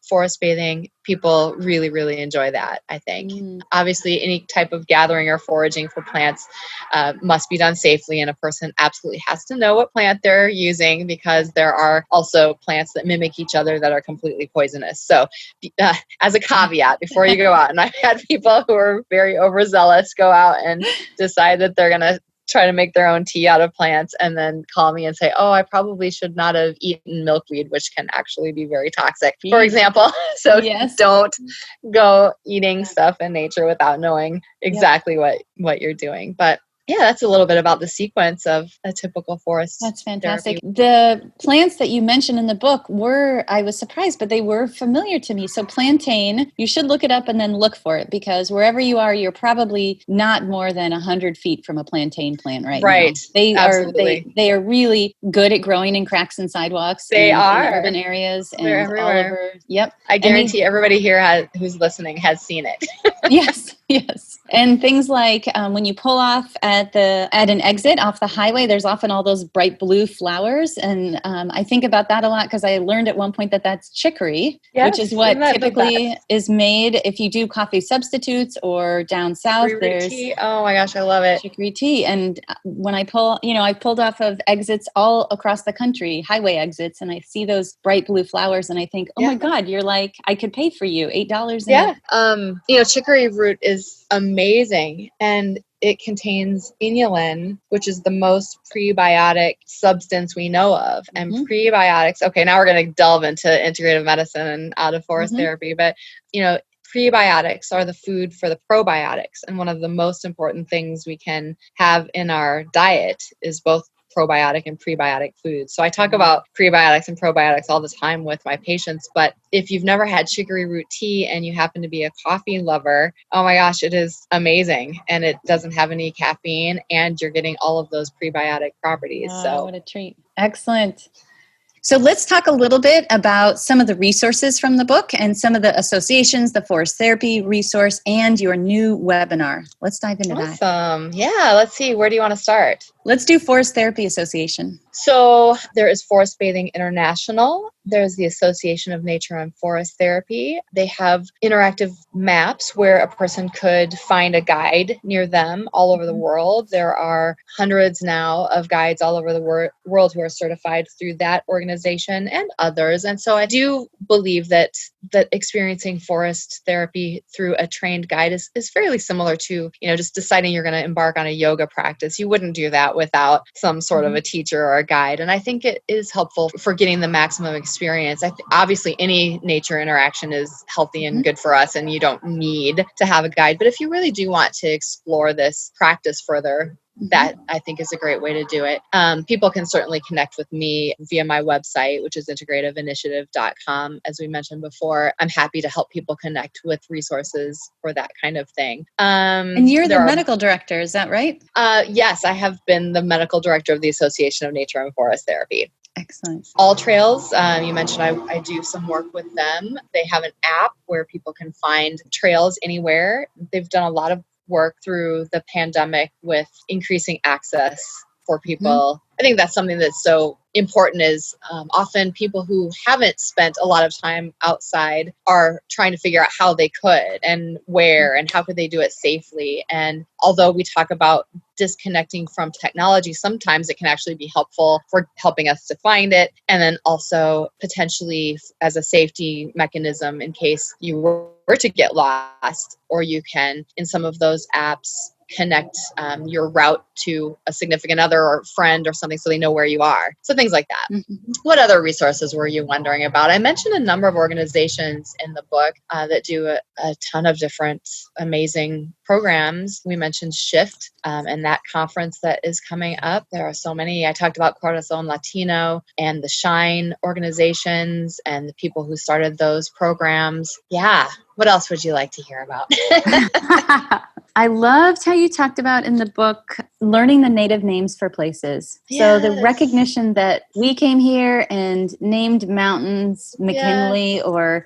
forest bathing, people really, really enjoy that, I think. Obviously, any type of gathering or foraging for plants must be done safely, and a person absolutely has to know what plant they're using because there are also plants that mimic each other that are completely poisonous. So as a caveat, before you go out, and I've had people who are very overzealous go out and decide that they're going to try to make their own tea out of plants and then call me and say, oh, I probably should not have eaten milkweed, which can actually be very toxic, for example. So don't go eating stuff in nature without knowing exactly what you're doing. But yeah, that's a little bit about the sequence of a typical forest. That's fantastic. Therapy. The plants that you mentioned in the book I was surprised, but they were familiar to me. So plantain, you should look it up and then look for it because wherever you are, you're probably not more than 100 feet from a plantain plant right now. They are really good at growing in cracks and sidewalks. They are. In urban areas and they're everywhere. all over. Yep. I guarantee everybody here who's listening has seen it. Yes. And things like when you pull off at an exit off the highway, there's often all those bright blue flowers. And I think about that a lot because I learned at one point that that's chicory, which is what typically is made if you do coffee substitutes or down south. There's tea. Oh my gosh, I love it. Chicory tea. And when I pulled off of exits all across the country, highway exits, and I see those bright blue flowers and I think, oh my God, you're like, I could pay for you $8. Chicory root is amazing. And it contains inulin, which is the most prebiotic substance we know of. And prebiotics, okay, now we're going to delve into integrative medicine and out of forest therapy, but prebiotics are the food for the probiotics. And one of the most important things we can have in our diet is both probiotic and prebiotic foods. So I talk about prebiotics and probiotics all the time with my patients, but if you've never had chicory root tea and you happen to be a coffee lover, oh my gosh, it is amazing. And it doesn't have any caffeine and you're getting all of those prebiotic properties. So what a treat. Excellent. So let's talk a little bit about some of the resources from the book and some of the associations, the forest therapy resource, and your new webinar. Let's dive into that. Awesome. Yeah, let's see. Where do you want to start? Let's do Forest Therapy Association. So there is Forest Bathing International. There's the Association of Nature and Forest Therapy. They have interactive maps where a person could find a guide near them all over the world. There are hundreds now of guides all over the world who are certified through that organization and others. And so I do believe that experiencing forest therapy through a trained guide is fairly similar to, just deciding you're going to embark on a yoga practice. You wouldn't do that without some sort of a teacher or a guide. And I think it is helpful for getting the maximum experience. Obviously, any nature interaction is healthy and good for us, and you don't need to have a guide. But if you really do want to explore this practice further, that I think is a great way to do it. People can certainly connect with me via my website, which is integrativeinitiative.com. As we mentioned before, I'm happy to help people connect with resources for that kind of thing. And you're the medical director, is that right? Yes, I have been the medical director of the Association of Nature and Forest Therapy. Excellent. All Trails, you mentioned I do some work with them. They have an app where people can find trails anywhere. They've done a lot of work through the pandemic with increasing access for people. I think that's something that's so important is often people who haven't spent a lot of time outside are trying to figure out how they could and where and how could they do it safely. And although we talk about disconnecting from technology, sometimes it can actually be helpful for helping us to find it. And then also potentially as a safety mechanism in case you were to get lost, or you can, in some of those apps, connect your route to a significant other or friend or something so they know where you are. So things like that. What other resources were you wondering about? I mentioned a number of organizations in the book that do a ton of different amazing programs. We mentioned Shift and that conference that is coming up. There are so many. I talked about Corazon Latino and the Shine organizations and the people who started those programs. Yeah. What else would you like to hear about? I loved how you talked about in the book learning the native names for places. Yes. So the recognition that we came here and named mountains McKinley or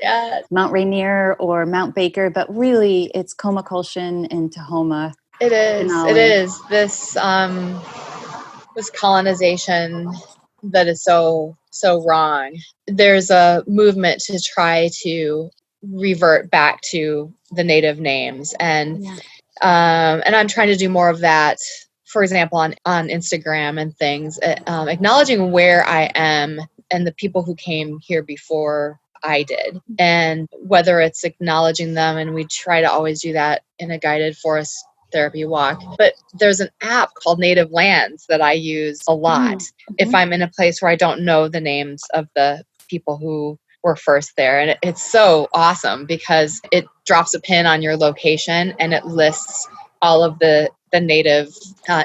Mount Rainier or Mount Baker, but really it's Comacultion and Tahoma. It is. Denali. It is. This colonization that is so wrong. There's a movement to try to revert back to the native names and I'm trying to do more of that, for example, on Instagram and things, acknowledging where I am and the people who came here before I did, and whether it's acknowledging them, and we try to always do that in a guided forest therapy walk. But there's an app called Native Lands that I use a lot if I'm in a place where I don't know the names of the people who were first there. And it's so awesome because it drops a pin on your location and it lists all of the native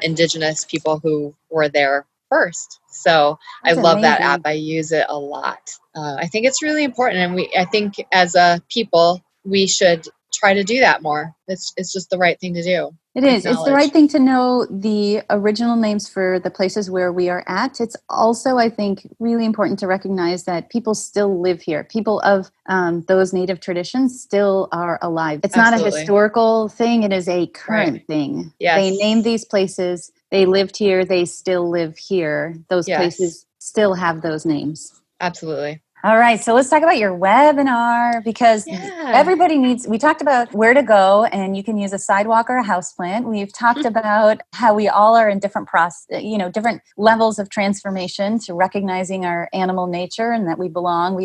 indigenous people who were there first. So that's I love amazing. That app. I use it a lot. I think it's really important. And I think as a people, we should try to do that more. It's just the right thing to do. It is. It's the right thing to know the original names for the places where we are at. It's also, I think, really important to recognize that people still live here. People of those native traditions still are alive. It's not a historical thing. It is a current thing. Yes. They named these places. They lived here. They still live here. Those places still have those names. Absolutely. All right, so let's talk about your webinar because everybody we talked about where to go and you can use a sidewalk or a houseplant. We've talked about how we all are in different different levels of transformation to recognizing our animal nature and that we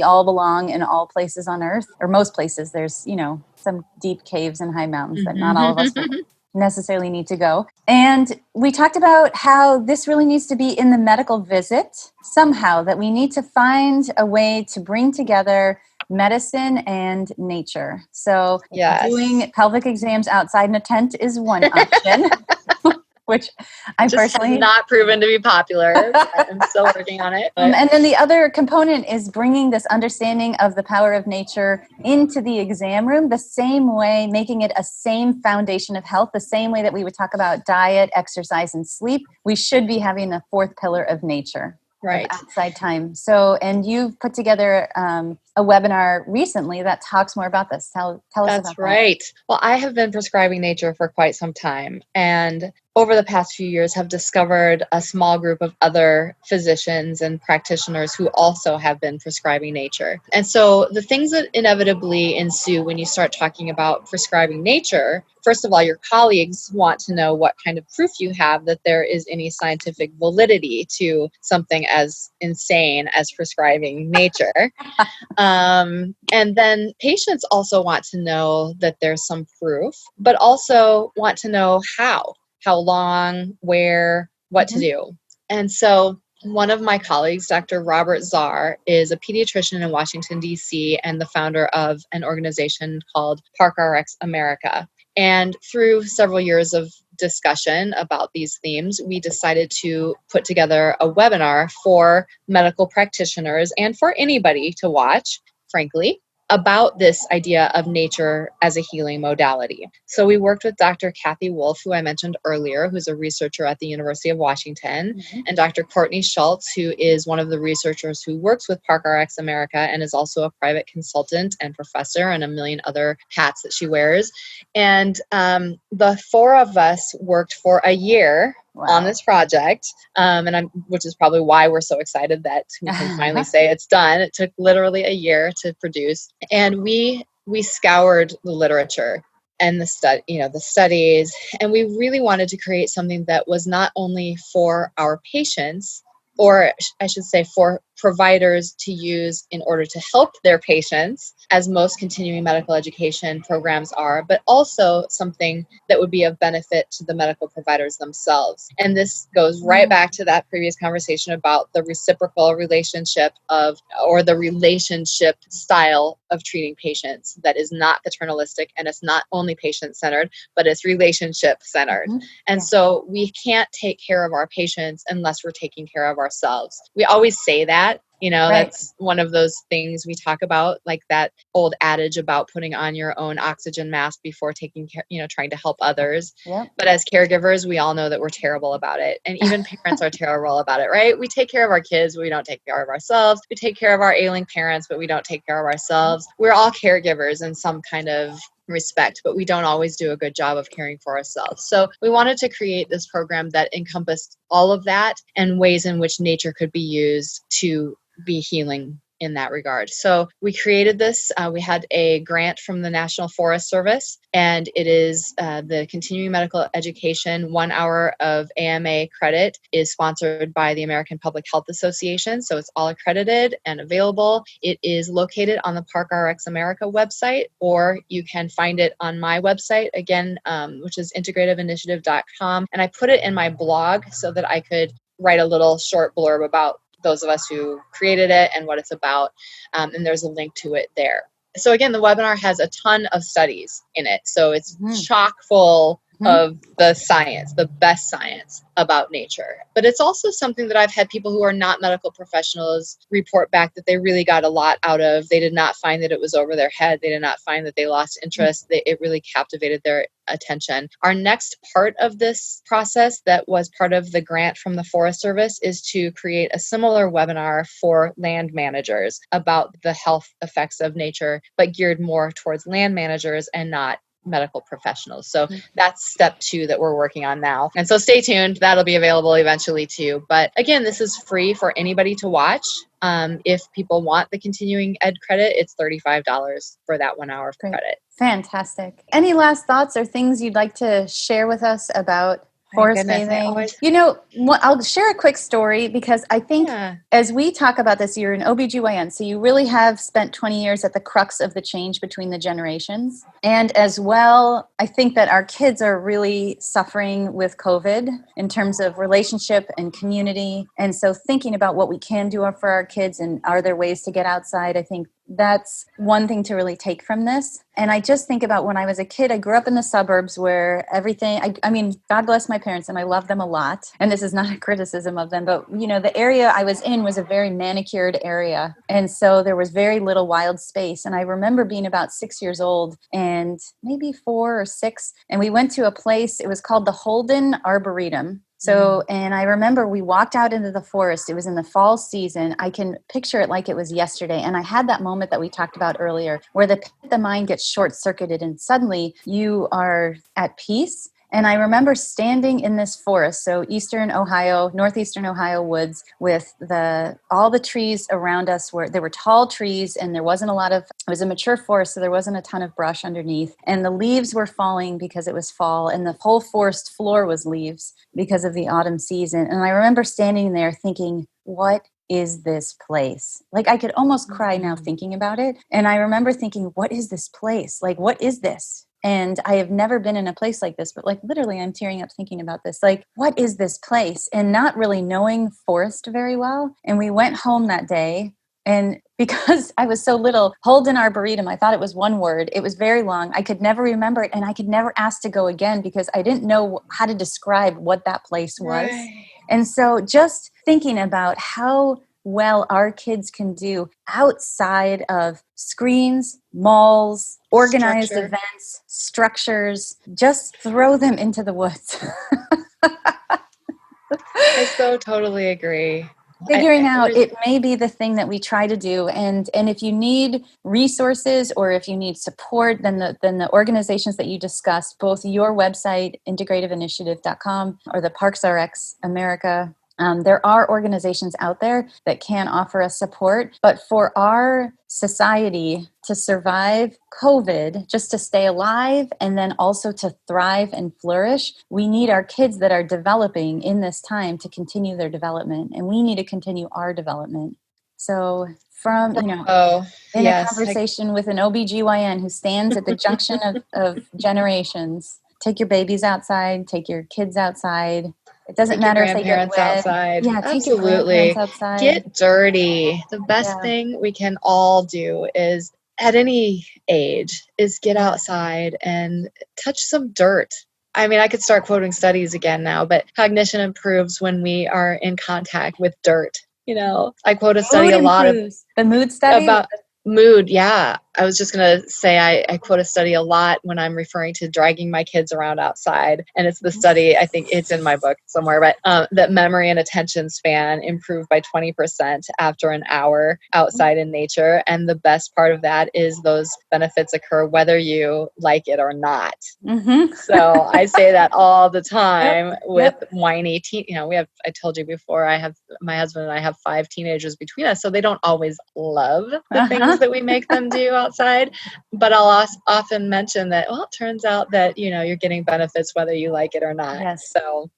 all belong in all places on earth, or most places. There's, some deep caves and high mountains that not all of us necessarily need to go. And we talked about how this really needs to be in the medical visit somehow, that we need to find a way to bring together medicine and nature. So doing pelvic exams outside in a tent is one option. Which I just personally has not proven to be popular. I'm still working on it. And then the other component is bringing this understanding of the power of nature into the exam room, the same way, making it a same foundation of health, the same way that we would talk about diet, exercise, and sleep. We should be having the fourth pillar of nature. Right. Of outside time. So, and you've put together a webinar recently that talks more about this. Tell us about that. That's right. Well, I have been prescribing nature for quite some time, and over the past few years have discovered a small group of other physicians and practitioners who also have been prescribing nature. And so the things that inevitably ensue when you start talking about prescribing nature, first of all, your colleagues want to know what kind of proof you have that there is any scientific validity to something as insane as prescribing nature. And then patients also want to know that there's some proof, but also want to know how long, where, what to do. And so one of my colleagues, Dr. Robert Czar, is a pediatrician in Washington, D.C., and the founder of an organization called ParkRx America. And through several years of discussion about these themes, we decided to put together a webinar for medical practitioners and for anybody to watch, frankly, about this idea of nature as a healing modality. So we worked with Dr. Kathy Wolf, who I mentioned earlier, who's a researcher at the University of Washington, and Dr. Courtney Schultz, who is one of the researchers who works with ParkRx America and is also a private consultant and professor and a million other hats that she wears. And the four of us worked for a year on this project, which is probably why we're so excited that we can finally say it's done. It took literally a year to produce, and we scoured the literature and the studies, and we really wanted to create something that was not only for our patients, or I should say for providers to use in order to help their patients, as most continuing medical education programs are, but also something that would be of benefit to the medical providers themselves. And this goes right back to that previous conversation about the reciprocal relationship or the relationship style of treating patients that is not paternalistic, and it's not only patient-centered, but it's relationship-centered. And so we can't take care of our patients unless we're taking care of ourselves. We always say that. That's one of those things we talk about, like that old adage about putting on your own oxygen mask before taking care, trying to help others. But as caregivers, we all know that we're terrible about it. And even parents are terrible about it, right? We take care of our kids, but we don't take care of ourselves. We take care of our ailing parents, but we don't take care of ourselves. We're all caregivers in some kind of respect, but we don't always do a good job of caring for ourselves. So we wanted to create this program that encompassed all of that and ways in which nature could be used to be healing in that regard. So we created this. We had a grant from the National Forest Service, and it is the continuing medical education 1 hour of AMA credit is sponsored by the American Public Health Association. So it's all accredited and available. It is located on the ParkRx America website, or you can find it on my website, again, which is integrativeinitiative.com. And I put it in my blog so that I could write a little short blurb about those of us who created it and what it's about. And there's a link to it there. So again, the webinar has a ton of studies in it. So it's chock full of the science, the best science about nature. But it's also something that I've had people who are not medical professionals report back that they really got a lot out of. They did not find that it was over their head. They did not find that they lost interest. It really captivated their attention. Our next part of this process that was part of the grant from the Forest Service is to create a similar webinar for land managers about the health effects of nature, but geared more towards land managers and not medical professionals. So that's step 2 that we're working on now. And so stay tuned. That'll be available eventually too. But again, this is free for anybody to watch. If people want the continuing ed credit, it's $35 for that 1 hour of credit. Fantastic. Any last thoughts or things you'd like to share with us about My Forest goodness, I bathing. always, I'll share a quick story because I think yeah. as we talk about this, you're an OBGYN, so you really have spent 20 years at the crux of the change between the generations. And as well, I think that our kids are really suffering with COVID in terms of relationship and community. And so thinking about what we can do for our kids and are there ways to get outside, I think that's one thing to really take from this. And I just think about when I was a kid, I grew up in the suburbs where everything, I mean, God bless my parents and I love them a lot. And this is not a criticism of them, but the area I was in was a very manicured area. And so there was very little wild space. And I remember being about 6 years old and maybe 4 or 6. And we went to a place, it was called the Holden Arboretum. So, and I remember we walked out into the forest. It was in the fall season. I can picture it like it was yesterday. And I had that moment that we talked about earlier where the mind gets short-circuited and suddenly you are at peace. And I remember standing in this forest, so northeastern Ohio woods with all the trees around us there were tall trees and it was a mature forest, so there wasn't a ton of brush underneath. And the leaves were falling because it was fall and the whole forest floor was leaves because of the autumn season. And I remember standing there thinking, what is this place? Like I could almost cry now thinking about it. And I remember thinking, what is this place? Like, what is this? And I have never been in a place like this, but like literally I'm tearing up thinking about this. Like, what is this place? And not really knowing forest very well. And we went home that day. And because I was so little, Holden Arboretum, I thought it was one word. It was very long. I could never remember it. And I could never ask to go again because I didn't know how to describe what that place was. Right. And so just thinking about how well our kids can do outside of screens, malls, organized events, structures, just throw them into the woods. I so totally agree. Figuring out it may be the thing that we try to do. And if you need resources or if you need support, then the organizations that you discussed, both your website, integrativeinitiative.com, or the Parks RX America, there are organizations out there that can offer us support. But for our society to survive COVID, just to stay alive and then also to thrive and flourish, we need our kids that are developing in this time to continue their development. And we need to continue our development. So from, a conversation with an OBGYN who stands at the junction of generations, take your babies outside, take your kids outside. It doesn't matter if they get wet. Outside. Yeah, take your grandparents outside. Get dirty. The best thing we can all do is, at any age, is get outside and touch some dirt. I mean, I could start quoting studies again now, but cognition improves when we are in contact with dirt. I quote a study a lot of the mood study about mood. Yeah. I was just going to say, I quote a study a lot when I'm referring to dragging my kids around outside. And it's the study, I think it's in my book somewhere, but that memory and attention span improved by 20% after an hour outside in nature. And the best part of that is those benefits occur whether you like it or not. Mm-hmm. So I say that all the time with whiny I told you before, my husband and I have 5 teenagers between us. So they don't always love the things that we make them do outside, but I'll often mention that, well, it turns out that, you're getting benefits whether you like it or not. Yes. So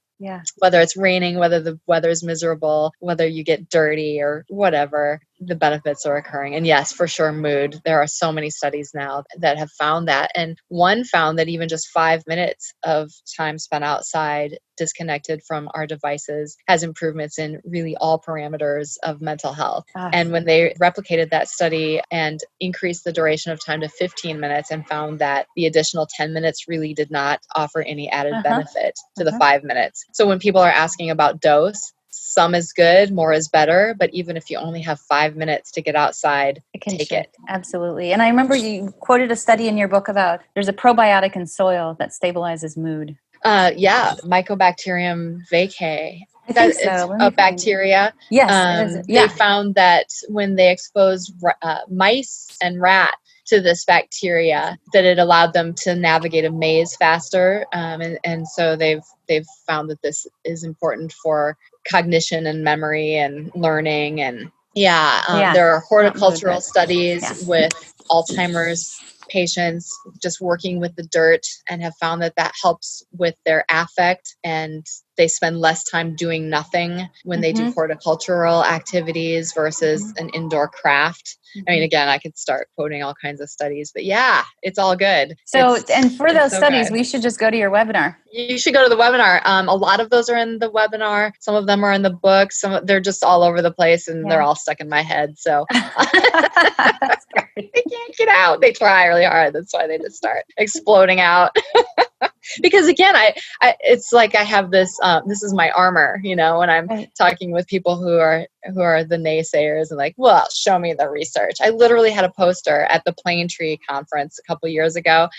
whether it's raining, whether the weather's miserable, whether you get dirty or whatever, the benefits are occurring. And yes, for sure, mood. There are so many studies now that have found that. And one found that even just 5 minutes of time spent outside, disconnected from our devices, has improvements in really all parameters of mental health. And when they replicated that study and increased the duration of time to 15 minutes and found that the additional 10 minutes really did not offer any added benefit to the 5 minutes. So when people are asking about dose, some is good, more is better. But even if you only have 5 minutes to get outside, take it. Absolutely. And I remember you quoted a study in your book about there's a probiotic in soil that stabilizes mood. Mycobacterium vaccae. It's a bacteria. Yes. They found that when they exposed mice and rat to this bacteria, that it allowed them to navigate a maze faster. And so they've found that this is important for cognition and memory and learning. And there are horticultural studies with Alzheimer's patients just working with the dirt and have found that that helps with their affect, and they spend less time doing nothing when they do horticultural activities versus an indoor craft. I mean, again, I could start quoting all kinds of studies, but yeah, it's all good. So, and for those studies, we should just go to your webinar. You should go to the webinar. A lot of those are in the webinar. Some of them are in the book. They're just all over the place, and they're all stuck in my head. So That's great. they can't get out. They try really hard. That's why they just start exploding out. Because again, I it's like I have this. This is my armor, when I'm talking with people who are the naysayers and like, well, show me the research. I literally had a poster at the Plantain conference a couple years ago.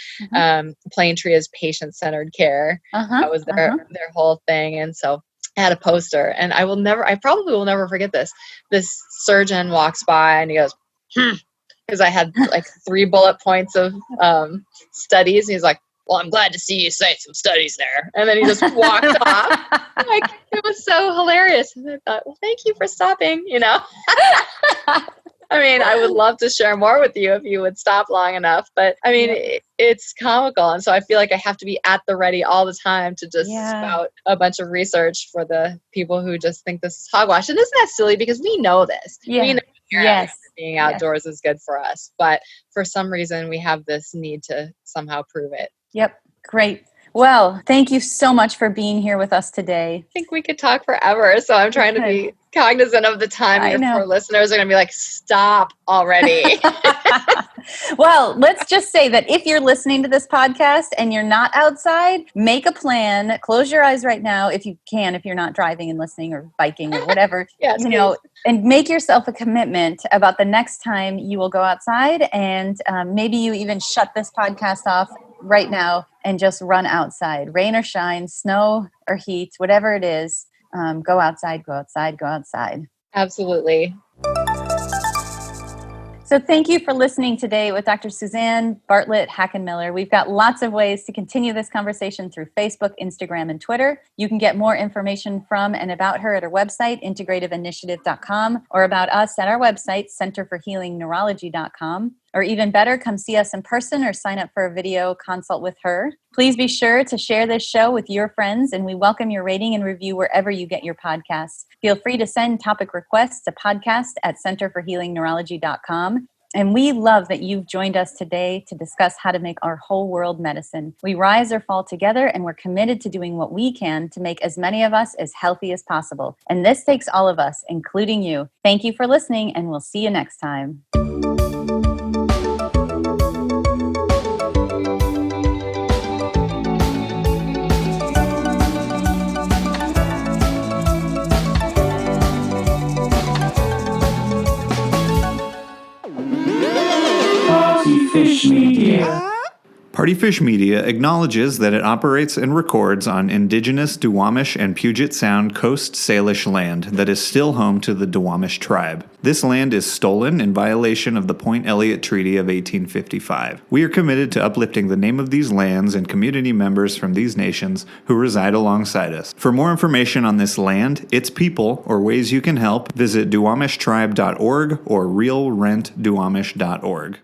Plantain is patient-centered care. That was their whole thing, and so I had a poster, and I probably will never forget this. This surgeon walks by and he goes, because I had like 3 bullet points of studies, and he's like, well, I'm glad to see you cite some studies there. And then he just walked off. Like, it was so hilarious. And I thought, well, thank you for stopping, I mean, I would love to share more with you if you would stop long enough. But I mean, it's comical. And so I feel like I have to be at the ready all the time to just spout a bunch of research for the people who just think this is hogwash. And isn't that silly? Because we know this. Yeah. We know being outdoors is good for us. But for some reason, we have this need to somehow prove it. Yep. Great. Well, thank you so much for being here with us today. I think we could talk forever. So I'm trying to be cognizant of the time. Your poor listeners are going to be like, stop already. Well, let's just say that if you're listening to this podcast and you're not outside, make a plan. Close your eyes right now if you can, if you're not driving and listening or biking or whatever, and make yourself a commitment about the next time you will go outside. And maybe you even shut this podcast off right now and just run outside, rain or shine, snow or heat, whatever it is. Go outside, go outside, go outside. Absolutely. So thank you for listening today with Dr. Suzanne Bartlett-Hackenmiller. We've got lots of ways to continue this conversation through Facebook, Instagram, and Twitter. You can get more information from and about her at her website, integrativeinitiative.com, or about us at our website, centerforhealingneurology.com. Or even better, come see us in person or sign up for a video consult with her. Please be sure to share this show with your friends, and we welcome your rating and review wherever you get your podcasts. Feel free to send topic requests to podcast@centerforhealingneurology.com. And we love that you've joined us today to discuss how to make our whole world medicine. We rise or fall together, and we're committed to doing what we can to make as many of us as healthy as possible. And this takes all of us, including you. Thank you for listening, and we'll see you next time. Fish Media. Partyfish Media acknowledges that it operates and records on indigenous Duwamish and Puget Sound Coast Salish land that is still home to the Duwamish tribe. This land is stolen in violation of the Point Elliott Treaty of 1855. We are committed to uplifting the name of these lands and community members from these nations who reside alongside us. For more information on this land, its people, or ways you can help, visit duwamishtribe.org or realrentduwamish.org.